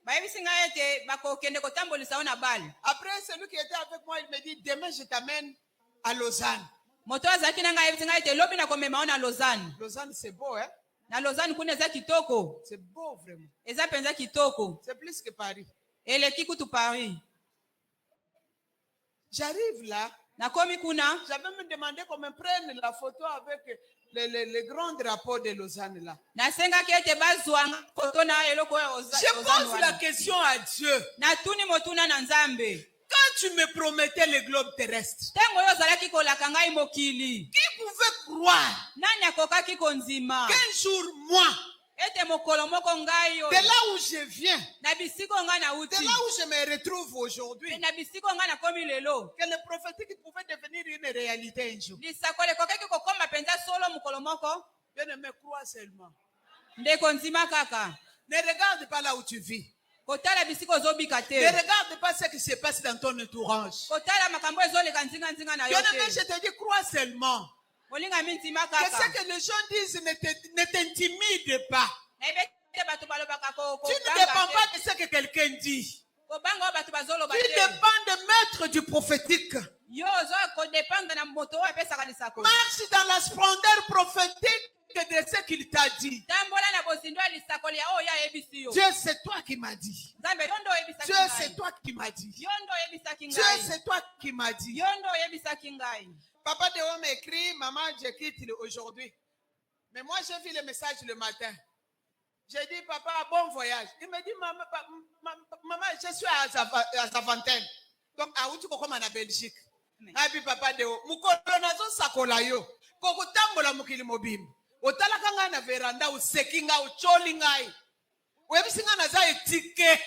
Bayebisi ngai ete bakokende kotambolisa yo na Bale. Après, celui qui était avec moi, il me dit, demain, je t'amène à Lausanne. Moto azalaki na ngai ayebisi ngai ete lobi nakomema yo na Lausanne. Lausanne, c'est beau, hein? Na Lausanne kuna eza kitoko. C'est beau, vraiment. Eza penza kitoko. C'est plus que Paris. Eleki kutu Paris. J'arrive là. Nakomi kuna. J'avais me demandé qu'on me prenne la photo avec le grand drapeau de Lausanne là. Nasengaki ete bazwa foto na eloko oyo Je pose la question à Dieu. natuni motuna na Nzambe. Quand tu me promettais le globe terrestre, Ntango oyo ozalaki kolaka ngai mokili. qui pouvait croire Nani akokaki konzima. qu'un jour, moi, ete mokolo moko ngai De oyo là où je viens, na bisika ngai de nauti là où je me retrouve aujourd'hui, na bisika ngai nakomi lelo que le prophétique pouvait devenir une réalité un jour. lisakoli ekokaki kokoma mpenza solo mokolo moko Bien-aimé, crois seulement. ndeko ndima kaka Ne regarde pas là où tu vis. kotala bisika ozobika Ne te regarde pas ce qui se passe dans ton entourage. kotala makambo ezoleka nzinga na yo Bien-aimé, te je te dis, crois seulement. molingami ndima Que ce kaka que les gens disent ne t'intimide pas. nayebi te bato balobaka Tu ne dépends pas de ce que quelqu'un dit. kobanga oyo bato bazoloba Tu te dépends de maître du prophétique. yo ozo kodependre na moto oyo apesaka lisakoli Marche dans la splendeur prophétique de ce qu'il t'a dit. tambola na bozindo ya lisakoli ya oyo ayebisi yo Dieu, c'est toi qui m'as dit. nzambe yo ndo oyebisaki Dieu, c'est ngai toi qui m'as dit. yo ndo oyebisaki Dieu, ngai c'est toi qui m'as dit. yo ndo oyebisaki ngai Papa Déo m'écrit, maman, je quitte aujourd'hui. Mais moi, j'ai vu le message le matin. J'ai dit, papa, bon voyage. Il me dit, maman, je suis à Zaventem. Donc, à où tu peux en Belgique? Et puis, papa Déo, mukolonazo sakola yo. Koko tambola mukili mobim. Otalaka nga na veranda, useki nga, ucholi ngai. Webisi nga naza etike.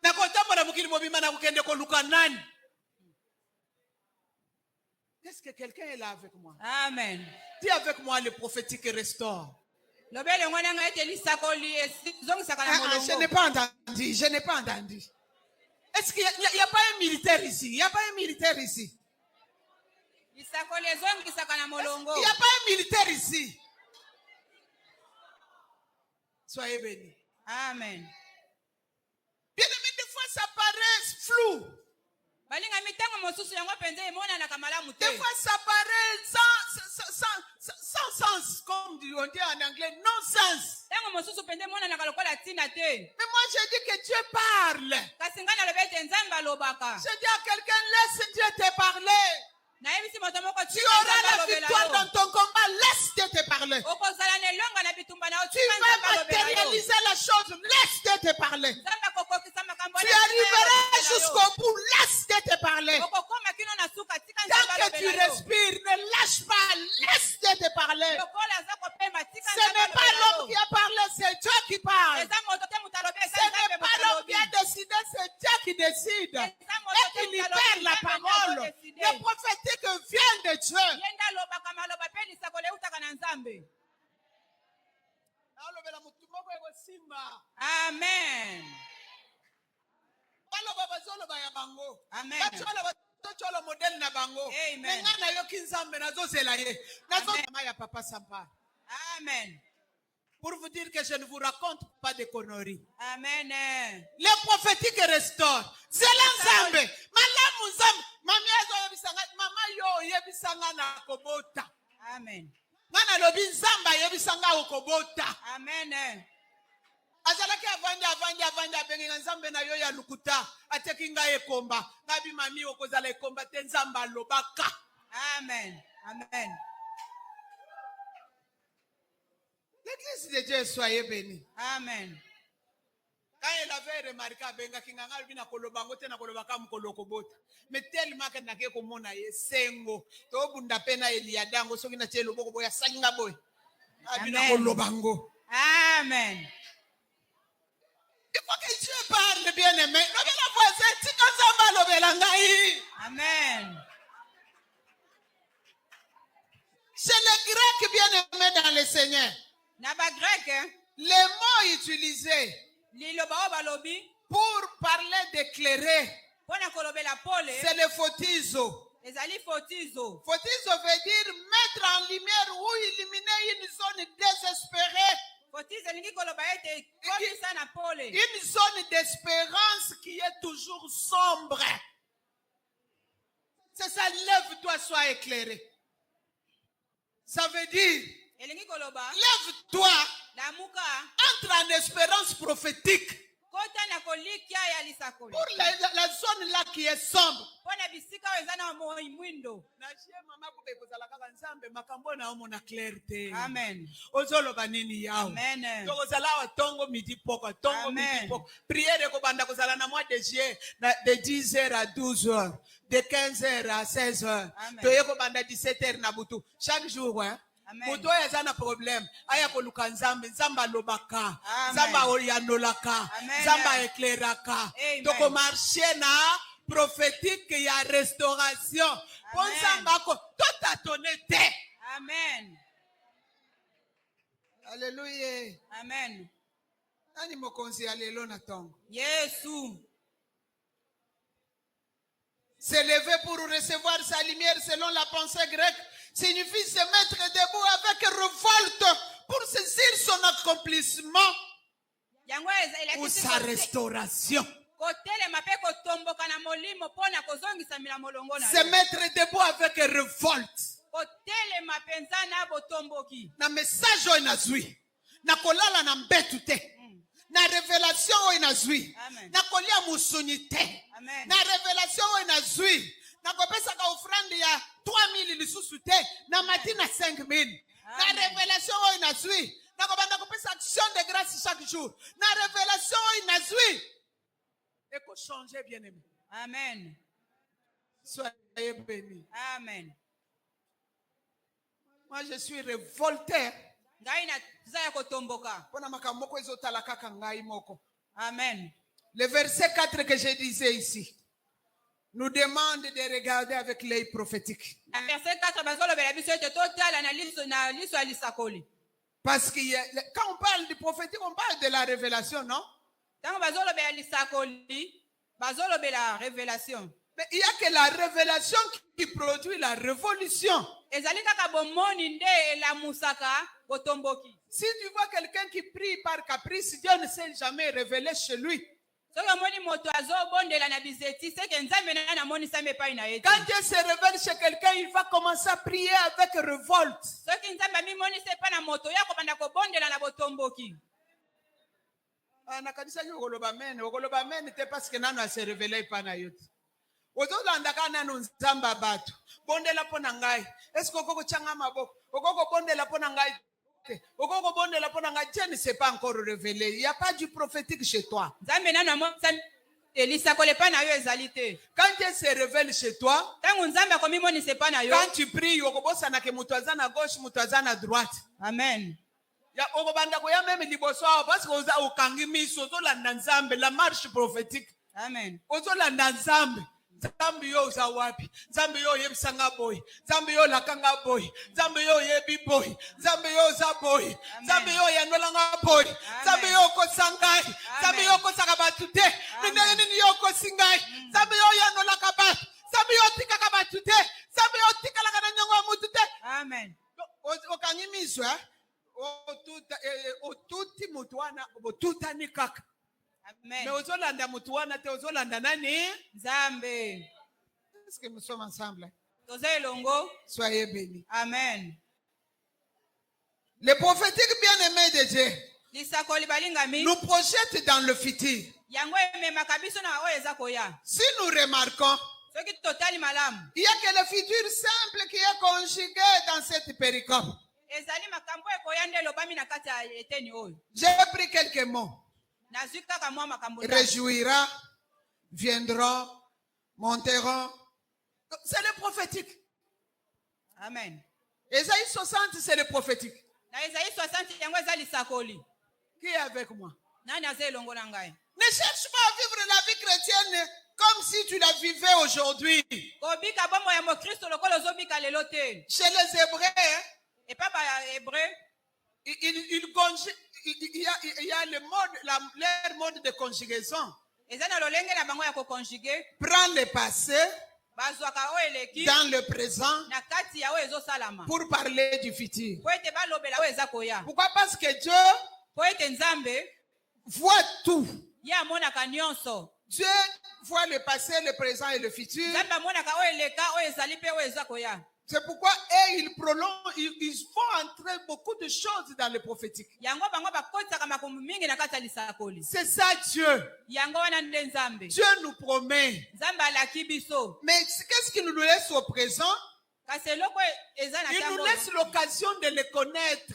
Nako tambola mukili mobima na kukende koluka nani? Est-ce que quelqu'un est là avec moi? amen Dis avec moi, le prophétique restaure. lobele ngwana ngai ete lisakoli ezongisaka na Je n'ai molongo pas entendu. Je n'ai pas entendu. Est-ce qu'il n'y a pas un militaire ici? Il n'y a pas un militaire ici. lisakoli ezongisaka na molongo Il n'y a pas un militaire ici. Soyez bénis. amen Bien aimé, des fois ça paraît flou. balinga mitango mosusu yango mpenza emonanaka malamu te Des fois ça paraît sans sens, comme on dit en anglais, non sens. ntango mosusu mpenza emonanaka lokola ntina te Mais moi je dis que Dieu parle. kasi ngai nalobi ete nzambe alobaka Je dis à quelqu'un, laisse Dieu te parler. nayebisi moto moko Tu auras la victoire dans ton combat, laisse Dieu te parler. okozala na elonga na bitumba na yo Tu vas matérialiser la chose, laisse Dieu te parler. nzambe akokokisa makambo Tu arriveras jusqu'au bout, laisse Dieu te parler. okokoma kino na suka tika Tant nzambe que tu alobela yo respires, ne lâche pas, laisse Dieu te parler. lokola aza kopema tika Ce n'est pas l'homme qui a parlé, c'est Dieu qui parle. eza moto te moto alobi Ce eza n'est nzambe pas moto l'homme alobi qui a décidé, c'est Dieu qui décide. Et qui libère la parole. Le prophétique vient de Dieu. ye nde alobaka maloba mpe lisakolo eutaka na nzambe amen amen tocolo modèle na bango Amen. nga nayoki nzambe nazozela ye nazoma ya papa Sampa amen pour vous dire que je ne vous raconte pas de conneries. amen Le prophétique restaure. C'est l'ensemble. Malamu nzambe. Mami azo yebisanga. Mama yo yebisanga na kobota. amen Ngana lobi nzamba yebisanga okobota. amen Azalaki avandi abengi nzambe na yo ya lukuta. Ateki nga ekomba. Ngabi mami okozala ekomba te nzamba lobaka. amen amen L'église de Dieu soyez bénie. amen Quand elle avait remarqué abenga kinganga bina kolobango te na kolobaka mukolo kobota. Mais tellement que nake komona ye sengo. To bunda pena eliadango soki na telo boko boya sanga boy. Abina kolobango. amen Il faut que Dieu parle bien aimé. Lobela voisin tika nzamba lobela ngai. amen C'est le grec bien aimé dans le Seigneur. na bagreke Les mots utilisés liloba oyo balobi pour parler d'éclairer, mpo na kolobela pole c'est le photizo. ezali fotizo Photizo veut dire mettre en lumière ou illuminer une zone désespérée. fotizo elingi koloba ete komisa na pole Une zone d'espérance qui est toujours sombre. C'est ça, lève-toi, sois éclairé. Ça veut dire, elingi koloba lève-toi, lamuka entre en espérance prophétique kota na kolikia ya lisakoli pour la zone là qui est sombre. mpo na bisika oyo eza na mwindo amen ozoloba nini yawe amen tokozala awa tongo midi poko tongo midi poko priere ekobanda kozala na mois de juillet de 10h à 12h de 15h à 16h Amen. toye kobanda 17h na butu chaque jour Amen. Moto oyo aza na problème aya koluka nzambe, nzambe alobaka, Amen. nzambe ayanolaka, Amen. nzambe aekleraka. Amen. Tokomarche na prophétique ya restauration po Amen. nzambe ako totatone te. Amen. Alléluia. Amen. Nani mokonzi ya lelo na ntongo? Yesu. S'élever pour recevoir sa lumière selon la pensée grecque signifie se mettre debout avec révolte pour saisir son accomplissement Yango ou sa restauration. kotelema pe kotomboka na molimo pona kozongisa mila molongo na Se mettre debout avec révolte. kotelema penza na botomboki. Na message oyo nazwi na kolala na mbetu te, na révélation oyo nazwi Amen. na kolia musuni te, Amen. na révélation oyo nazwi na kopesaka offrande ya 3000 lisusu te na mati na 5000, na Amen. révélation oyo nazwi na kobanda kopesa action de grâce chaque jour, na révélation oyo nazwi eko changer bien aimé. Amen. Soyez bénis. Amen. Moi je suis révolté Ngai na zaya kotomboka. pona makambo moko ezotala kaka ngai moko. Amen. Le verset 4 que je disais ici nous demande de regarder avec l'œil prophétique. Na verset 4 bazolobela biso ete totala na liso ya lisakoli. Parce que quand on parle du prophétique, on parle de la révélation, non? Tango bazolobela lisakoli, bazolobela révélation. Mais il n'y a que la révélation qui produit la révolution. Ezali kaka bomoni nde elamusaka botomboki. Si tu vois quelqu'un qui prie par caprice, Dieu ne s'est jamais révélé chez lui. Soki omoni moto azobondela na bizeti seke nzambe na namonisa mepai na ye te. Quand Dieu se révèle chez quelqu'un, il va commencer à prier avec révolte. Soki nzambe amimonisa epai na moto ya kobanda kobondela na botomboki. Na kanisa yo okoloba amen te parce que nano se révélé pas na yo. Ozolanda kana nanu nzamba bato. Bondela pona ngai. Est-ce que okoko changa maboko? Okoko bondela pona ngai. Okoko bondela pona ngai. Dieu ne s'est pas encore révélé. Il n'y a pas du prophétique chez toi. Nzambe nanu amonisa elisakoli epai na yo ezali te. Quand Dieu se révèle chez toi, Tango nzambe akomimonisa epai na yo. quand tu pries, okobosana ke mutu aza na gauche, mutu aza na droite. Amen. Ya okobanda ko ya même liboso parce que oza okangi miso ozolanda nzambe, la marche prophétique. Amen. Ozolanda nzambe. Nzambe yo uza wapi? Nzambe yo yebisanga boy. Nzambe yo lakanga boy. Nzambe yo yebi boy. Nzambe yo uza boy. Nzambe yo yanolanga boy. Nzambe yo kosangai. Nzambe yo kosaka batu te. Ninde nini yo kosingai. Nzambe yo yanolaka batu. Nzambe yo tikaka batu te. Nzambe yo tikalaka na nyongo mutu te. Amen. Okangi miso otuti mutu wana obotutani kaka. Amen. Mais ozolanda mutu wana te ozolanda nani? Nzambe. Est-ce que nous sommes ensemble? Toza elongo. Soyez bénis. Amen. Les prophétiques bien-aimés de Dieu Lisakoli balingami. nous projettent dans le futur. Yango ememaka biso na oyo eza koya. Si nous remarquons, Soki totali malamu. il y a que le futur simple qui est conjugué dans cette péricope. Ezali makambo ekoya nde lobami na kati ya eteni oyo. J'ai pris quelques mots. Nazwi kaka mwa makambo. Réjouira, viendront, monteront. C'est le prophétique. Amen. Ésaïe 60, c'est le prophétique. Na Esaïe 60 yango eza lisakoli. Qui est avec moi? Nani aza elongo na ngai? Ne cherche pas à vivre la vie chrétienne comme si tu la vivais aujourd'hui. Kobika bombo ya mokristo lokola ozobika lelo te. Chez les Hébreux, Et pas ba hébreu. il y a le mode, leur mode de conjugaison. Eza na lolenge na bango ya kokonjuge. Prends le passé Bazwaka oyo eleki. dans le présent Na kati ya oyo ezosalama. pour parler du futur. Po ete balobela oyo eza koya. Pourquoi? Parce que Dieu Po ete nzambe voit tout. ye amonaka nyonso. Dieu voit le passé, le présent et le futur. Nzambe amonaka oyo eleka oyo ezali pe oyo eza koya. C'est pourquoi ils prolongent, ils font entrer beaucoup de choses dans le prophétique. Yango bango bakotisaka makambo mingi na kati ya lisakoli. C'est ça Dieu. Yango wana nde nzambe. Dieu nous promet. Nzambe alaki biso. Mais qu'est-ce qu'il nous laisse au présent? Kasi eloko eza na Il nous ntango. laisse l'occasion de le connaître.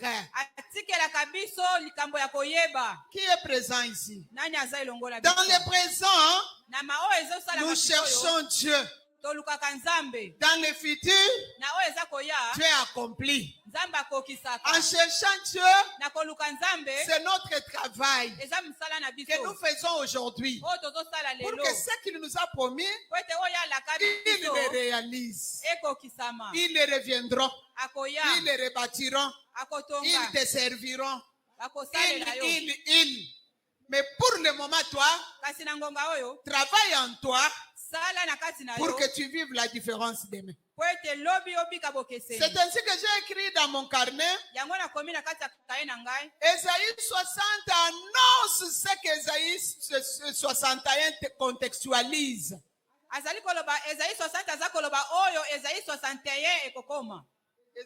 Atikelaka biso likambo ya koyeba. Qui est présent ici? Nani aza elongo na biso. Dans le présent, Na mao ezosala nous cherchons Dieu. tolukaka nzambe Dans le futur, na oyo eza koya Dieu accomplit. nzambe akokisaka En cherchant Dieu, na koluka nzambe c'est notre travail eza misala na que biso nous faisons aujourd'hui. oyo tozosala Pour lelo que ce qu'il nous a promis, po ete oyo alaka ils biso le réalisent. ekokisama Ils le reviendront. akoya Ils le rebâtiront. akotonga Ils te serviront. bakosalela yo Ils. Mais pour le moment, toi, kasi na ngonga oyo travaille en toi sala na kati na pour yo que tu vives la différence demain. po ete lobi obika C'est bokeseni ainsi que j'ai écrit dans mon carnet, yango nakomi na kati ya kaye na ngai Ésaïe 60 annonce ce qu'Ésaïe 61 te contextualise. azali koloba Ezaïe 60 aza koloba oyo Ezaïe 61 ekokoma oyo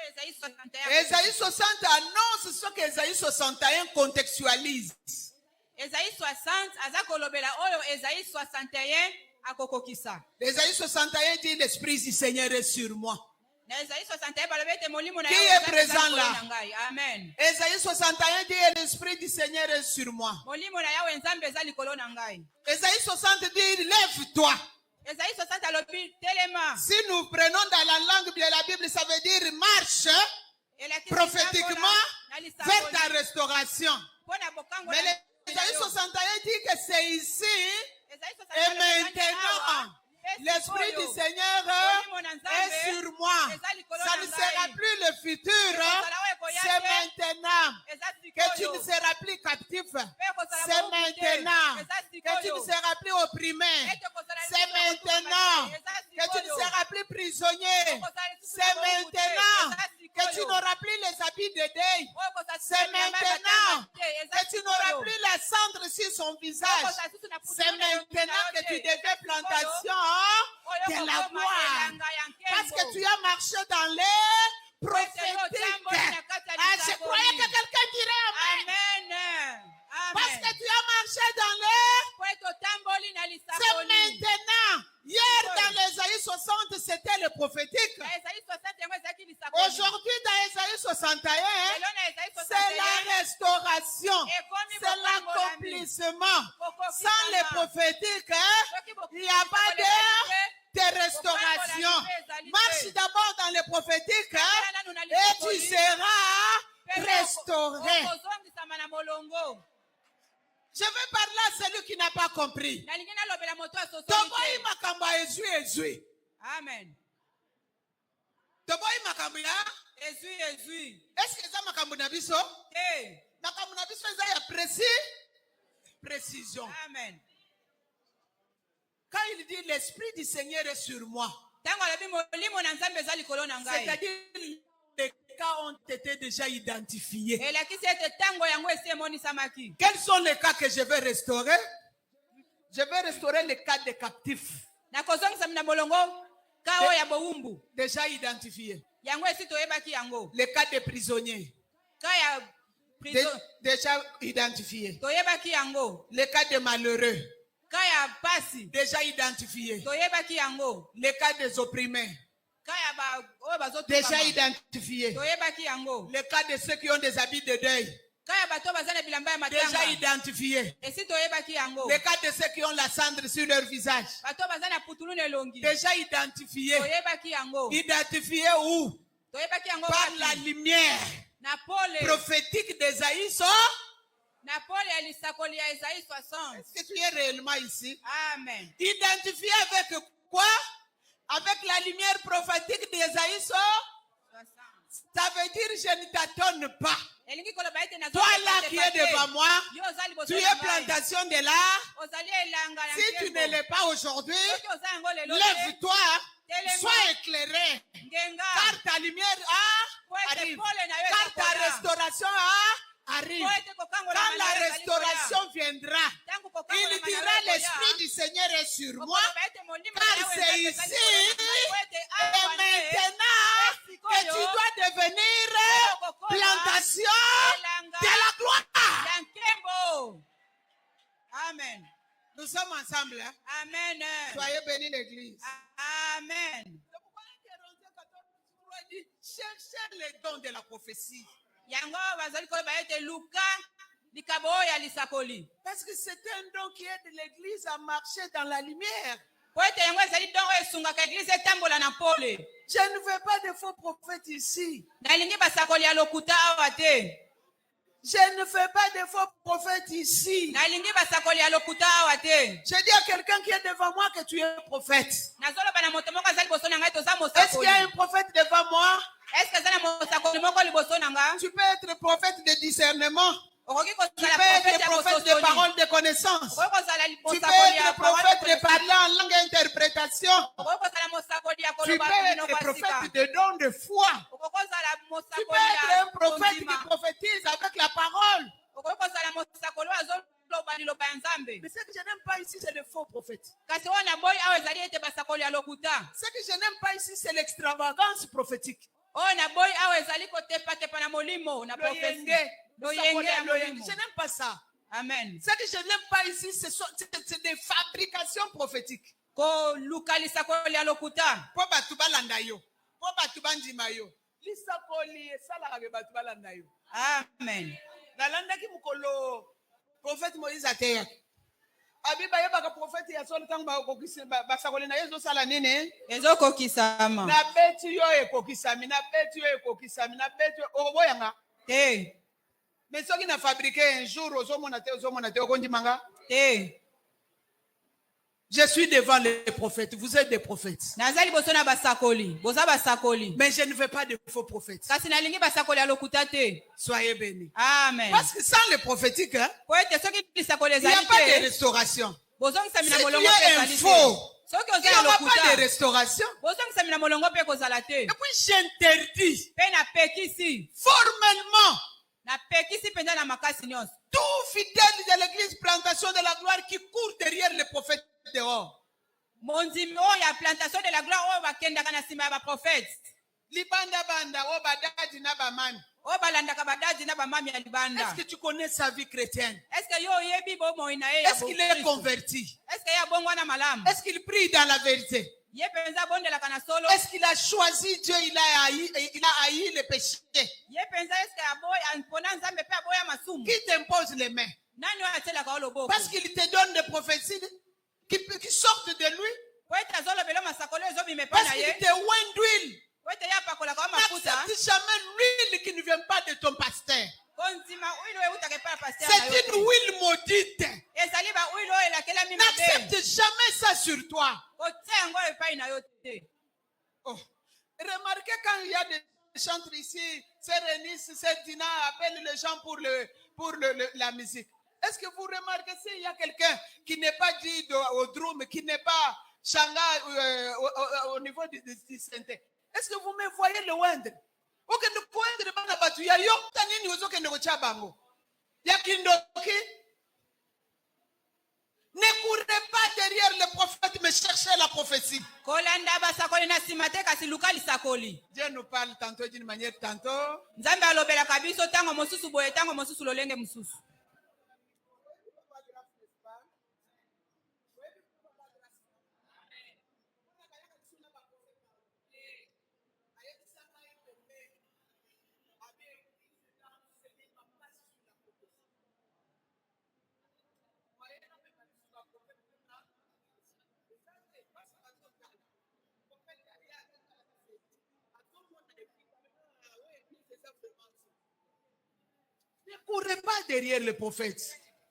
Ezaïe 61 Ésaïe 60 annonce ce qu'Ésaïe 61 contextualise. Ezaïe 60 aza kolobela oyo Ezaïe 61 akokokisa Ésaïe 61 dit l'Esprit du Seigneur est sur moi. na Ezaïe 61 balobi ete molimo na Qui yo est eza présent likolo là? na ngai amen Ésaïe 61 dit l'Esprit du Seigneur est sur moi. molimo na yawe nzambe eza likolo na ngai Ésaïe 60 dit lève-toi. Ezaïe 60 alobi telema Si nous prenons dans la langue de la Bible, ça veut dire marche prophétiquement vers ta restauration. Mais l'Ésaïe 61 dit que c'est ici et maintenant. L'Esprit du Seigneur est sur moi. Ça ne sera plus le futur. C'est maintenant. Que tu ne seras plus captif. C'est maintenant. Que tu ne seras plus opprimé. C'est maintenant. Que tu ne seras plus prisonnier. C'est maintenant. Que tu n'auras plus les habits de deuil. C'est maintenant. Que tu n'auras plus la cendre sur son visage. C'est maintenant que tu deviens plantation de la gloire. Parce que tu as marché dans les prophétiques. Ah, je croyais que quelqu'un dirait Amen. Parce que tu as marché dans les... C'est maintenant. Hier, dans l'Ésaïe 60, c'était le prophétique. Aujourd'hui, dans l'Ésaïe 61, c'est la restauration. C'est l'accomplissement. Sans les prophétiques, il n'y a pas de restauration. Marche d'abord dans les prophétiques et tu seras restauré. Je vais parler à celui qui n'a pas compris. Amen. Est-ce que ça m'a biso? Makambo biso ça précision. Amen. Quand il dit l'Esprit du Seigneur est sur moi, c'est-à-dire les cas ont été déjà identifiés. Quels sont les cas que je vais restaurer? Je vais restaurer les cas des captifs. Déjà identifiés. Les cas des prisonniers. Déjà identifiés. Les cas des malheureux. Déjà identifiés. Les cas des opprimés. Déjà identifiés. Les cas de ceux qui ont des habits de deuil. Déjà identifiés. Les cas de ceux qui ont la cendre sur leur visage. Déjà identifiés. Identifiés où? Par la lumière prophétique d'Ésaïe. Est-ce que tu es réellement ici? Amen. Identifié avec quoi? Avec la lumière prophétique d'Ésaïe. Ça veut dire je ne t'attends pas. Toi là qui es devant moi, tu es plantation de l'art. Si tu ne l'es pas aujourd'hui, lève-toi, sois éclairé. Car ta lumière arrive. Car ta restauration arrive. Quand la restauration viendra, il dira l'Esprit du Seigneur est sur moi. Car c'est ici et maintenant que tu dois devenir plantation de la gloire. Amen. Nous sommes ensemble. Hein? Amen. Soyez bénis l'église. Amen. Cherchez les dons de la prophétie. Parce que c'est un don qui aide l'église à marcher dans la lumière. po ete yango ezali dongo esungaka eglize etambola na pole. Je ne veux pas de faux prophètes ici. Nalingi basakoli ya lokuta awa te. Je ne veux pas de faux prophètes ici. Nalingi basakoli ya lokuta awa te. Je dis à quelqu'un qui est devant moi que tu es prophète. Nazoloba na moto moko azali liboso na ngai toza Est-ce qu'il y mosakoli. a un prophète devant moi? Est-ce que ezali na mosakoli moko liboso na nga? Tu peux être prophète de discernement. Okoki Tu kozala peux prophète être ya prophète de bososoli. parole de connaissance. Okoki kozala Tu peux mosakoli ya être prophète de parler en langue interprétation. Okoki kozala mosakoli ya Tu koloba peux bino être kwa prophète sika. de don de foi. Okoki kozala Tu peux mosakoli être ya un prophète qui kondima. prophétise avec la parole. Okoki kozala mosakoli oyo azoloba liloba ya nzambe. Mais ce que je n'aime pas ici, c'est le faux prophète. Kasi oyo na boyi awa ezali ete basakoli ya lokuta. Ce que je n'aime pas ici, c'est l'extravagance prophétique. Oyo na boyi awa ezali kotepatepa na molimo na profesi. Loyenge ya molimo. Je n'aime pas ça. Amen. Ce que je n'aime pas ici, c'est des fabrications prophétiques. Koluka lisakoli ya lokuta. Po batu balanda yo. Po batu bandima yo. Lisakoli esala ke batu balanda yo. Amen. Nalandaki mukolo prophète Moïse ateya. Abi ba yeba ka prophète ya solo tangu ba kokisi basakoli na yezo sala nini? Ezokokisama. Na beti yo ekokisami, na beti yo ekokisami, na beti yo oboyanga. Te. Mais ce qui n'a fabriqué un jour okondimanga. Te. Je suis devant les prophètes, vous êtes des prophètes. Nazali boso na basakoli. Boza basakoli. Mais je ne veux pas de faux prophètes. Kasi nalingi basakoli ya lokuta te. Soyez bénis. Amen. Parce que sans les prophétiques, hein, Po ete soki lisakoli il n'y a ezali pas de te. restauration. Bozongisami na Si tu molongo es pe un ezali te. faux, Soki il oza n'y ya aura pas de lokuta. restauration. Bozongisami na molongo pe kozala te. Et puis j'interdis Pe na pekisi. formellement Na pekisi penza na makasi nyonso. tout fidèle de l'église plantation de la gloire qui court derrière les prophètes dehors. Mondimi oyo ya plantation de la gloire oyo bakendaka na nsima ya baprofete. Libanda banda, o badadi na bamani. Oyo balandaka badadi na bamami ya libanda. Est-ce que tu connais sa vie chrétienne? Est-ce que yo oyebi bomoi na ye ya Est-ce qu'il est converti? Est-ce que ye abongwana malamu? Est-ce qu'il prie dans la vérité? Ye penza abondelaka na solo? Est-ce qu'il a choisi Dieu? Il a haï le péché. Ye penza est-ce que aboya mpona nzambe pe aboya masumu? Qui t'impose les mains? Nani oyo atielaka yo loboko? Parce qu'il te donne des prophéties qui sortent de lui. Po ete azolobela masakolo ezobima epai Parce na qu'il ye. te oint d'huile. Po ete ye apakolaka yo mafuta. N'accepte jamais l'huile qui ne vient pas de ton pasteur. Kondima oyo eutaka epai ya paster na yo C'est te. une huile maudite. Ezali ba oyo oyo elakelami mabe. N'accepte jamais ça sur toi. Kotia yango epai na yo te. Oh. Remarquez quand il y a des chantres ici, c'est Renis, c'est Dina, appelle les gens pour la musique. Est-ce que vous remarquez s'il y a quelqu'un qui n'est pas dit au drum, qui n'est pas changa au niveau du synthé? Est-ce que vous me voyez le wendre? Ok, le wendre bana batu ya yo tanini ozoke ndo chabango. Ya kindoki. Ne courez pas derrière le prophète, mais cherchez la prophétie. Kolanda basakoli na nsima te kasi luka lisakoli. Dieu nous parle tantôt d'une manière tantôt. Nzambe alobelaka biso ntango mosusu boye ntango mosusu lolenge mosusu. Ne courez pas derrière le prophète,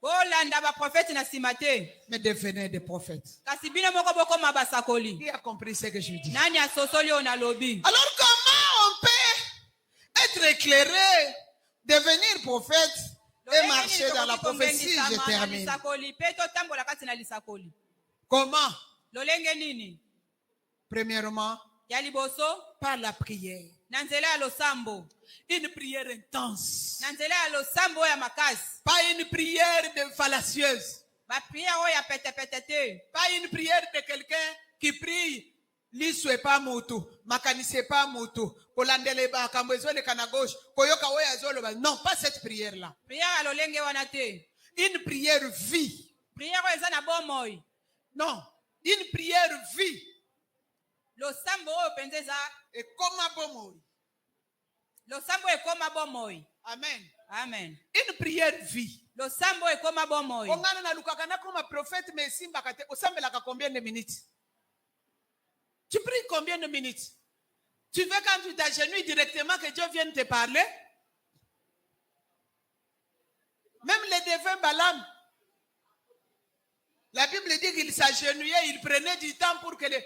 Bolanda baprofete na nsima te. mais devenez des prophètes. Kasi bino moko bokoma basakoli. Qui a compris ce que je dis? Nani asosoli oyo na lobi? Alors comment on peut être éclairé, devenir prophète et marcher dans la prophétie? Je termine. Lisakoli pe totambola kati na lisakoli. Comment? Lolenge nini? Premièrement, Ya liboso par la prière. na nzela ya losambo. Une prière intense. Na nzela ya losambo oyo ya makasi. Pas une prière de fallacieuse. Bapriere oyo ya petepete te. Pas une prière de quelqu'un qui prie. Liswe pa mutu, makanise pa mutu, kolandele ba kambwezole kana gauche, koyoka oya zolo ba. Non, pas cette prière là. Priere ya lolenge wana te. Une prière vie. Priere oyo eza na bomoi. Non, une prière vie. Losambo oyo penza eza. Et comment bomoi? Losambo ekoma bomoi. Amen. Amen. Une prière vie. Losambo ekoma bomoi. Ongana na lukaka na comme prophète mais simba kate osambelaka combien de minutes? Tu pries combien de minutes? Tu veux quand tu t'agenouilles directement que Dieu vienne te parler? Même les défunts Balaam, la Bible dit qu'il s'agenouillait, il prenait du temps pour que les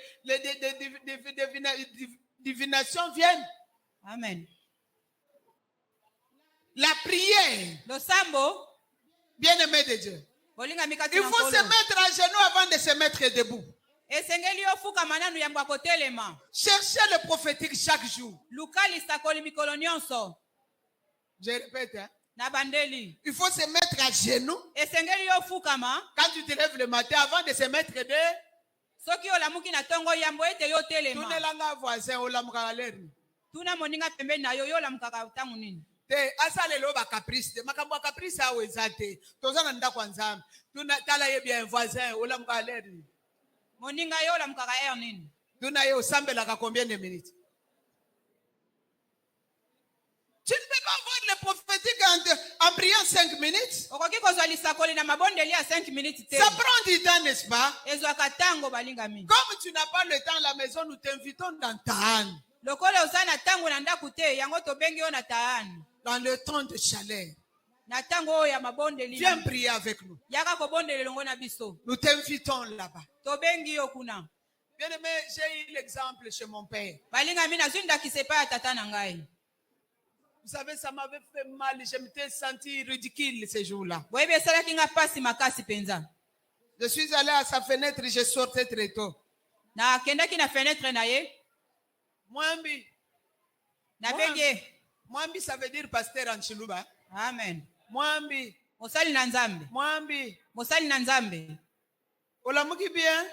divinations viennent. Amen. La prière, Lo sambo. bien-aimé de Dieu. Bolinga mikati Il na faut se nkolo. mettre à genoux avant de se mettre debout. Esengeli ofuka mananu yambwa kotelema. Cherchez le prophétique chaque jour. Luka lisakoli mikolo nyonso. Je répète, hein? Na bandeli. Il faut se mettre à genoux Esengeli ofukama. quand tu te lèves le matin avant de se mettre de. Soki olamuki na tongo yambo ete yo telema. Tune langa voisin olamuka lerni. Tuna moninga pembeni na yo olamukaka tangu nini. Te asalelo ba caprice te makambo ya caprice awe ezate. Tozana ndako nzambe. Tuna tala ye bien voisin olamuka lerni. Moninga yo olamukaka nini. Tuna ye osambelaka combien de minutes? Tu ne peux pas voir le prophétique en priant 5 minutes. Okoki kozwa lisakoli na mabondeli ya 5 minutes te. Ça prend du temps, n'est-ce pas? Ezwaka tango balingami. Comme tu n'as pas le temps à la maison, nous t'invitons dans Tahan. Lokola osana tango na ndaku te yango tobengi yo na taani. Dans le temps de chaleur. Na tango ya mabondeli. Viens prier avec nous. Yaka kobondeli longo na biso. Nous t'invitons là-bas. Tobengi yo kuna. Bien aimé, j'ai eu l'exemple chez mon père. Balingami na zunda kisepa ya tata na ngai. Vous savez, ça m'avait fait mal. Je m'étais senti ridicule ces jours-là. Boyebi esalaki nga pasi makasi penza. Je suis allé à sa fenêtre, je sortais très tôt. Na kendaki na fenêtre na ye. Mwambi. Na bengi. Mwambi, ça veut dire pasteur en Chiluba. Amen. Mwambi. Mosali na nzambe. Mwambi. Mosali na nzambe. Olamuki bien?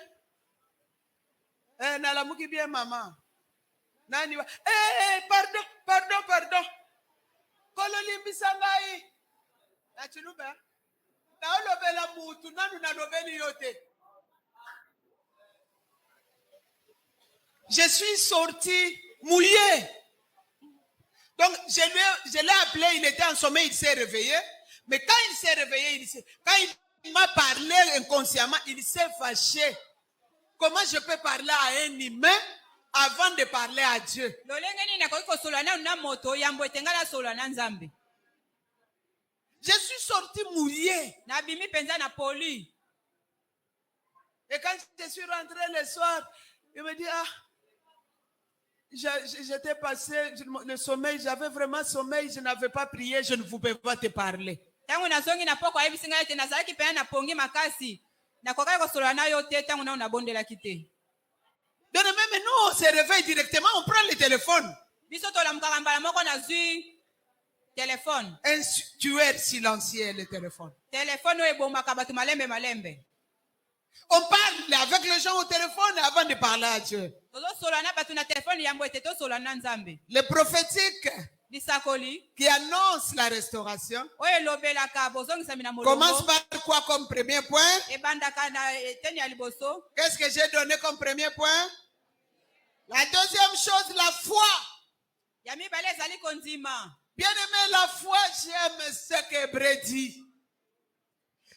Nalamuki bien, maman. Nani wa? Pardon. Kololimbi sangai. Na Chiluba. Na olobela mutu nanu na lobeli yote. Je suis sorti mouillé. Donc, je l'ai appelé, il était en sommeil, il s'est réveillé. Mais quand il s'est réveillé, quand il m'a parlé inconsciemment, il s'est fâché. Comment je peux parler à un humain avant de parler à Dieu? Je suis sorti mouillé. Et quand je suis rentré le soir, il me dit, j'étais passé le sommeil, j'avais vraiment sommeil, je n'avais pas prié, je ne pouvais pas te parler. Donc même nous, on se réveille directement, on prend le téléphone. Un tueur silencieux, le téléphone. On parle avec les gens au téléphone avant de parler à Dieu. Le prophétique qui annonce la restauration commence par quoi comme premier point? Qu'est-ce que j'ai donné comme premier point? La deuxième chose, la foi. Bien aimé, la foi, j'aime ce qu'Hébreu dit.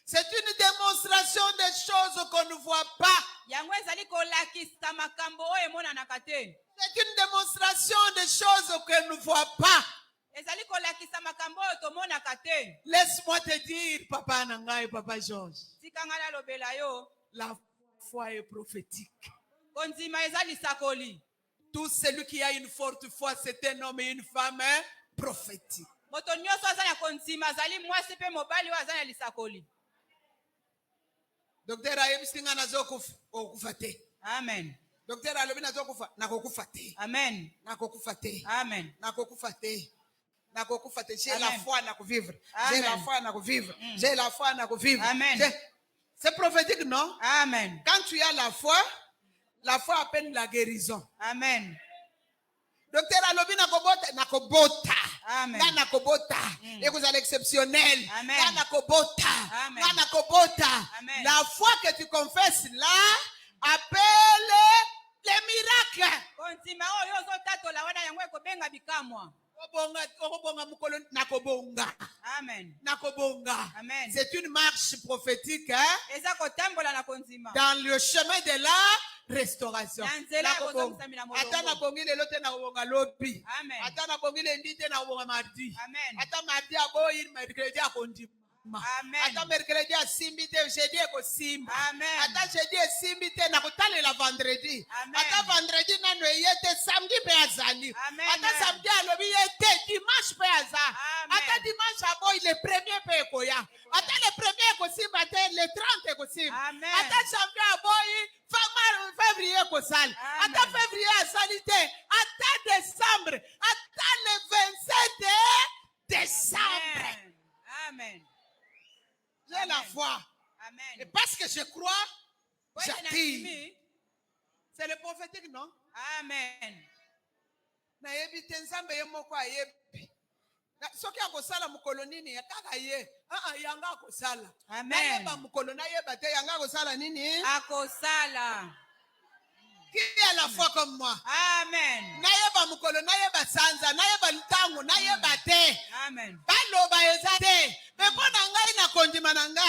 C'est une démonstration des choses qu'on ne voit pas. C'est une démonstration des choses qu'on ne voit pas. Laisse-moi te dire, Papa Nanga et Papa Georges, la foi est prophétique. Tout celui qui a une forte foi, c'est un homme et une femme prophétique. Docteur Ayebsinga nazokufate. Amen. Docteur Alobi nazokufa nakokufate. Amen. Nakokufate. Amen. Nakokufate. Nakokufate. J'ai la foi à vivre. Amen. J'ai la foi à vivre. J'ai la foi à vivre. Amen. C'est prophétique, non? Amen. Quand tu as la foi appelle la guérison. Amen. Docteur Alobi nakobota. Amen. Nakobota. Et vous êtes exceptionnel. Amen. Nakobota. Amen. Nakobota. Amen. La foi que tu confesses là appelle les miracles. Amen. Nakobonga. Amen. C'est une marche prophétique. Hein? Dans Dans le chemin de la restauration. Na nzela ya kozongisamina molongo. Ata na bongi lelo te na kobonga lobi. Amen. Ata na bongi lendi te na kobonga mardi. Amen. Ata mardi aboyi mercredi akondima. Amen. Ata mercredi asimbi te jeudi ekosimba. Amen. Ata jeudi esimbi te na kotalela vendredi. Amen. Ata vendredi nano eyete samedi pe azali. Amen. Ata samedi alobi yete dimanche pe aza. Amen. Ata dimanche aboyi le premier pe ekoya. Ata le premier ekosimba te le 30 ekosimba. Amen. Ata samedi aboyi février ekosala. Ata février azali te. Ata décembre. Ata le 27 décembre. Amen. Amen. J'ai la foi. Amen. Et parce que je crois, Ouais, j'attire. C'est le prophétique, non? Amen. Na yebi tenzambe ye moko ayebi. Soki akosala mukolo nini kaka ye. Yanga akosala. Amen. Na yeba mukolo na yeba te yanga akosala nini? Akosala. Qui a la foi comme moi? Amen. Na yeba mukolo na yeba sanza na yeba ntango na yeba te. Amen. Baloba eza te. Me mpona ngai na kondima na nga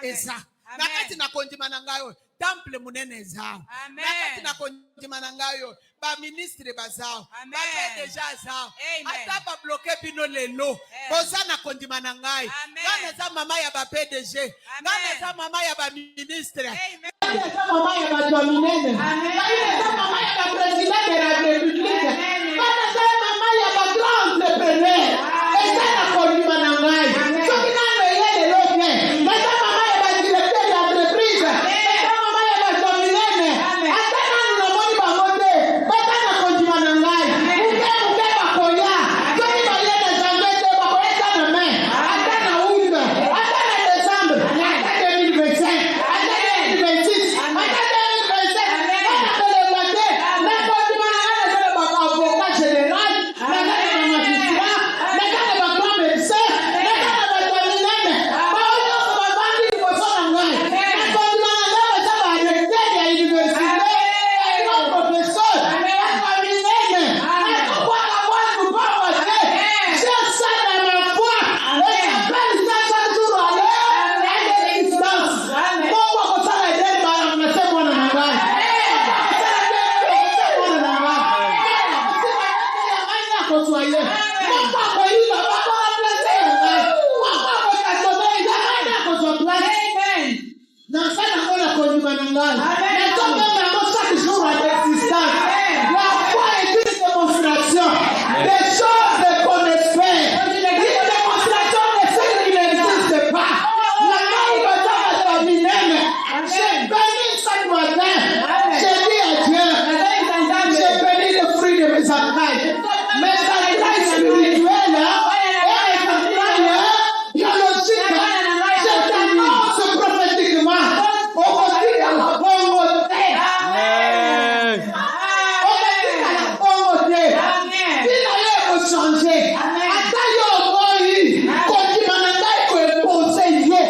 eza. Amen. Nakati na kondima na ngai yo temple munene eza. Amen. Nakati na kondima na ngai yo ba ministre bazao. Amen. Ba déjà zao. Amen. Ata ba bloquer bino lelo. Boza na kondima na ngai. Amen. Ngana za mama ya ba PDG. Ngana za mama ya ba ministre. Amen. Ngana za mama ya ba dominene. Ngana za mama ya ba president de la République. Ngana za mama ya ba grand entrepreneur. Eza na kondima na ngai. Soki na yele lote. Ngana mama ya ba directeur d'entreprise. Ngana mama ya ba dominene. Ata na moni ba mote. Bata na kondima na ngai. Muke ba koya. Soki ba yele zangete ba koya na main. Ata na umbe. Ata na décembre. Ata 2025. Ata 2026. Ata 2027. Ata le matin. Na kondima na ngai na ba avocat général. Na na magistrat. Na na ba grand médecin. Na na ba dominene. Ba oyo ba bandi ko so na ngai. Na kondima na ngai ba sa ba recteur ya université. Na professeur. Na dominene. Na kwa la kwa ku ba wa te. C'est ça dans ma foi. Et appelle ça chaque jour à l'heure et de distance. Mon wa ko sa la de ba na se mo na ngai. La foi est une démonstration des choses qu'on espère. Une démonstration de ce qui n'existe pas. La main va dans la minème. J'ai béni ce matin. J'ai dit à Dieu, j'ai béni le fruit de mes entrailles. Mes entrailles spirituelles et mes entrailles biologiques. Je t'annonce prophétiquement au côté de la pauvreté. Au côté de la pauvreté. Il allait me changer. Attends, yo, moi, quand tu m'en as dit que poser Dieu.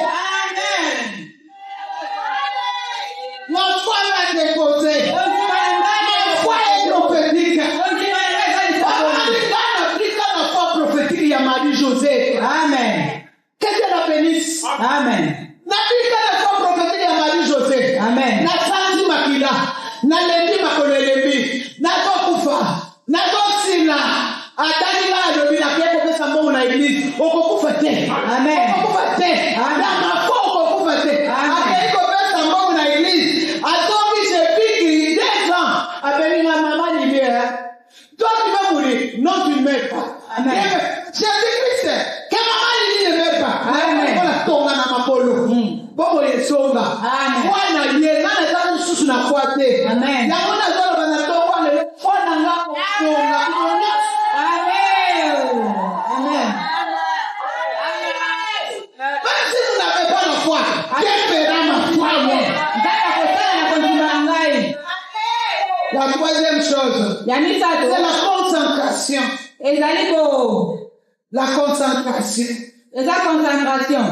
La foi m'a déposé. Ma foi est prophétique. La foi prophétique, il y a Marie-José. Amen. Que Dieu la bénisse. Amen. Napika la foi prophétique ya Marie-José. Amen. Na sanzi makila. Na lendi makolelembi. Na tokufa. Na tosila. Atani la lobi na keko pesa mbongo na église. Okokufa te. Amen. Okokufa te. Amen. Na mafo okokufa te. Amen. Ateko pesa mbongo na église. Atoki je pique 2 ans. Abeli ma maman libère. Toi tu vas mourir. Non, tu ne meurs pas. Amen. Jésus-Christ. Que maman Lili ne meurt pas. Amen. Voilà, tonga na mapolo. Bobo yesonga. Amen. Wana ye nana za susu na kwate. Amen. Ya mona za bana tonga le fona nga tonga. Amen. Amen. Même si vous n'avez pas la foi, Dieu fera ma foi moi. La troisième chose, Yani c'est tatu. la concentration. Ezali ko. La concentration. Eza concentration.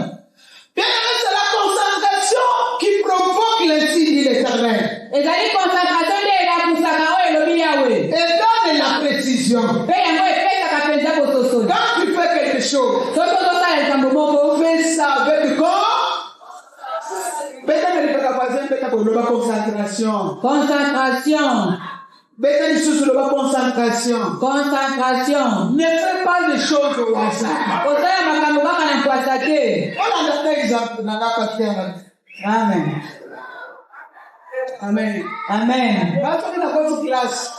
Bien aimé, c'est la concentration qui provoque le signe de l'Éternel. Ezali concentration nde elakusaka oyo elobi Yawe. Et donne la précision. Mpe yango epesaka mpenza bososo. Quand tu fais quelque chose, Soki ozosala likambo moko. fais ça avec quoi? Peut-être que voisin, beta koloba concentration. Concentration. Beta lisusu loba concentration. Concentration. Ne fais pas des choses au hasard. Osala makambo kaka na mpwasa te. On a un exemple dans la paterne. Amen. Amen. Amen. Quand on a une classe,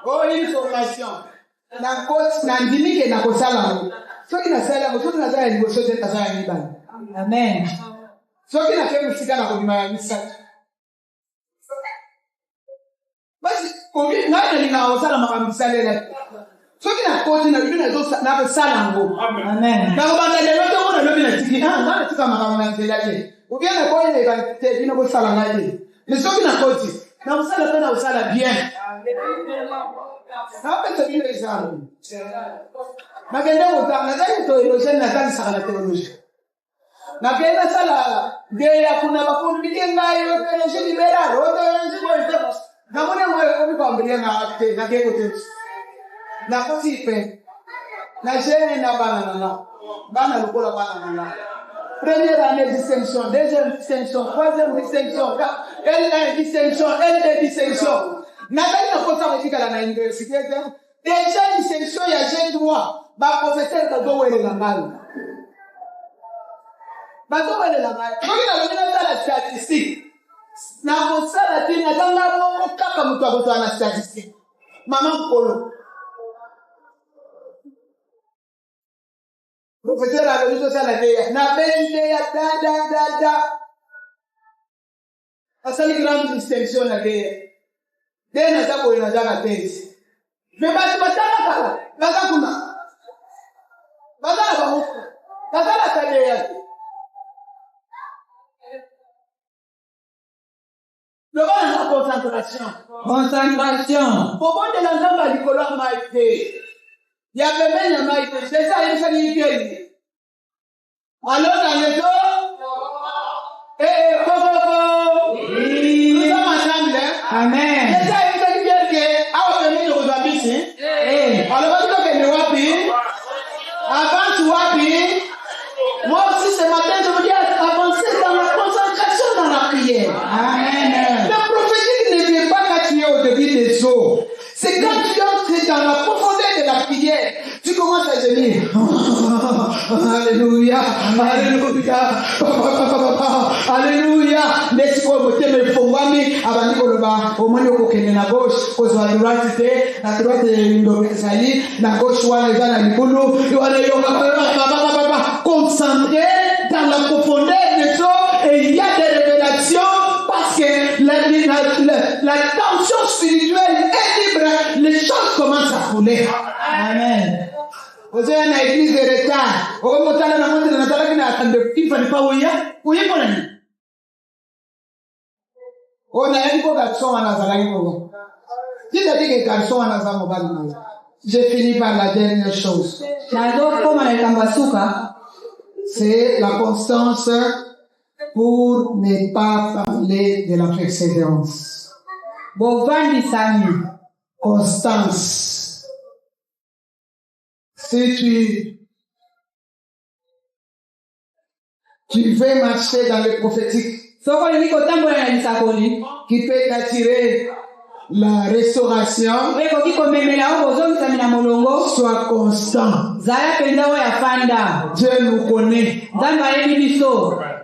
oh, une formation. Na coach na ndimi ke na kosala. Soki na sala, soki na sala ni boso te tasala ni bana. Amen. Soki na kemu sika na kodima ya misa. Basi kobi na ni na osala makambisa lela. Soki na coach na bina zo na sala ngo. Amen. Na ko bana lelo to ko na lobi na tiki. Ah, na tika makamba nzela je. Ubia na ko ile ka te bina ko sala ngaje. Ni soki na coach na usala tena usala bien. Hapa tabia hizo. Magenda utanga zaidi teolojia na kazi sana teolojia. Na kenda sala geya kuna makundi ngai teolojia liberal, teolojia kwa na mwana mwe kwa mbele na ate na gego tu. Na kosipe. Na jene na bana. Bana lukola bana. Première année distinction, deuxième distinction, troisième distinction, L1 distinction, L2 distinction. Nathalie n'a pas ça avec la université. Déjà, distinction, il y a jeune droit. Ma professeur, t'as deux oué la malle. Ma deux oué la malle. Quand il a donné la statistique, n'a pas ça la télé, n'a pas la kaka mutu à la statistique. Maman Polo. Professeur a donné ça la veille. N'a pas idée, da. Ça, c'est une grande distinction la veille. Dena zako inajaga tezi. Mebati mataka kala. Baka kuna. Baka ba huko. Baka la kade yake. Le bon la concentration. Concentration. Popo de la nzamba likolo maite. Ya pembeni ya maite. C'est ça il fait ikeni. Alors dans le dos. Koko. Nous sommes ensemble. Amen. Alors, avance wapi? Moi aussi ce matin, je veux dire avancer dans la concentration dans la prière. Amen. La prophétie ne vient pas quand tu es au début des eaux. C'est quand tu entres dans la profondeur de la prière, tu commences à gémir. Alléluia, alléluia, alléluia. Laisse quoi me teme fongami, abandi koloba, au moins au kene na gauche, aux la droite ndokesali, na gauche wana eza na likolo, wana yoka concentré dans la profondeur des eaux et il y a des révélations parce que la tension spirituelle est libre, les choses commencent à couler. Amen. Vous avez une église de retard. Vous avez une église de retard. Vous avez je finis par la dernière chose. C'est la constance pour ne pas parler de la persévérance. Constance. Si tu veux marcher dans le prophétique, qui peut t'attirer la restauration, sois constant. Dieu nous connaît.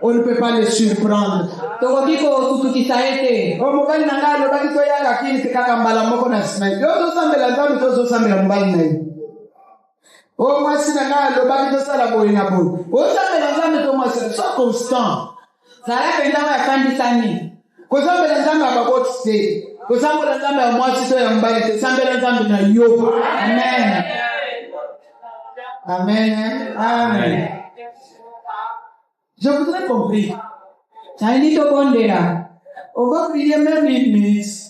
On ne peut pas le surprendre. Oh, moi, si le bac de ça, la boîte na boîte. Oh, ça, mais la moi, c'est sois constant. Ça a fait Ko zambe la nzambe abakote. Ko zambe la nzambe ya mwasi to ya mbali. Zambe la nzambe na yo. Amen. Amen. Amen. Je voudrais compris. On va prier même une minute.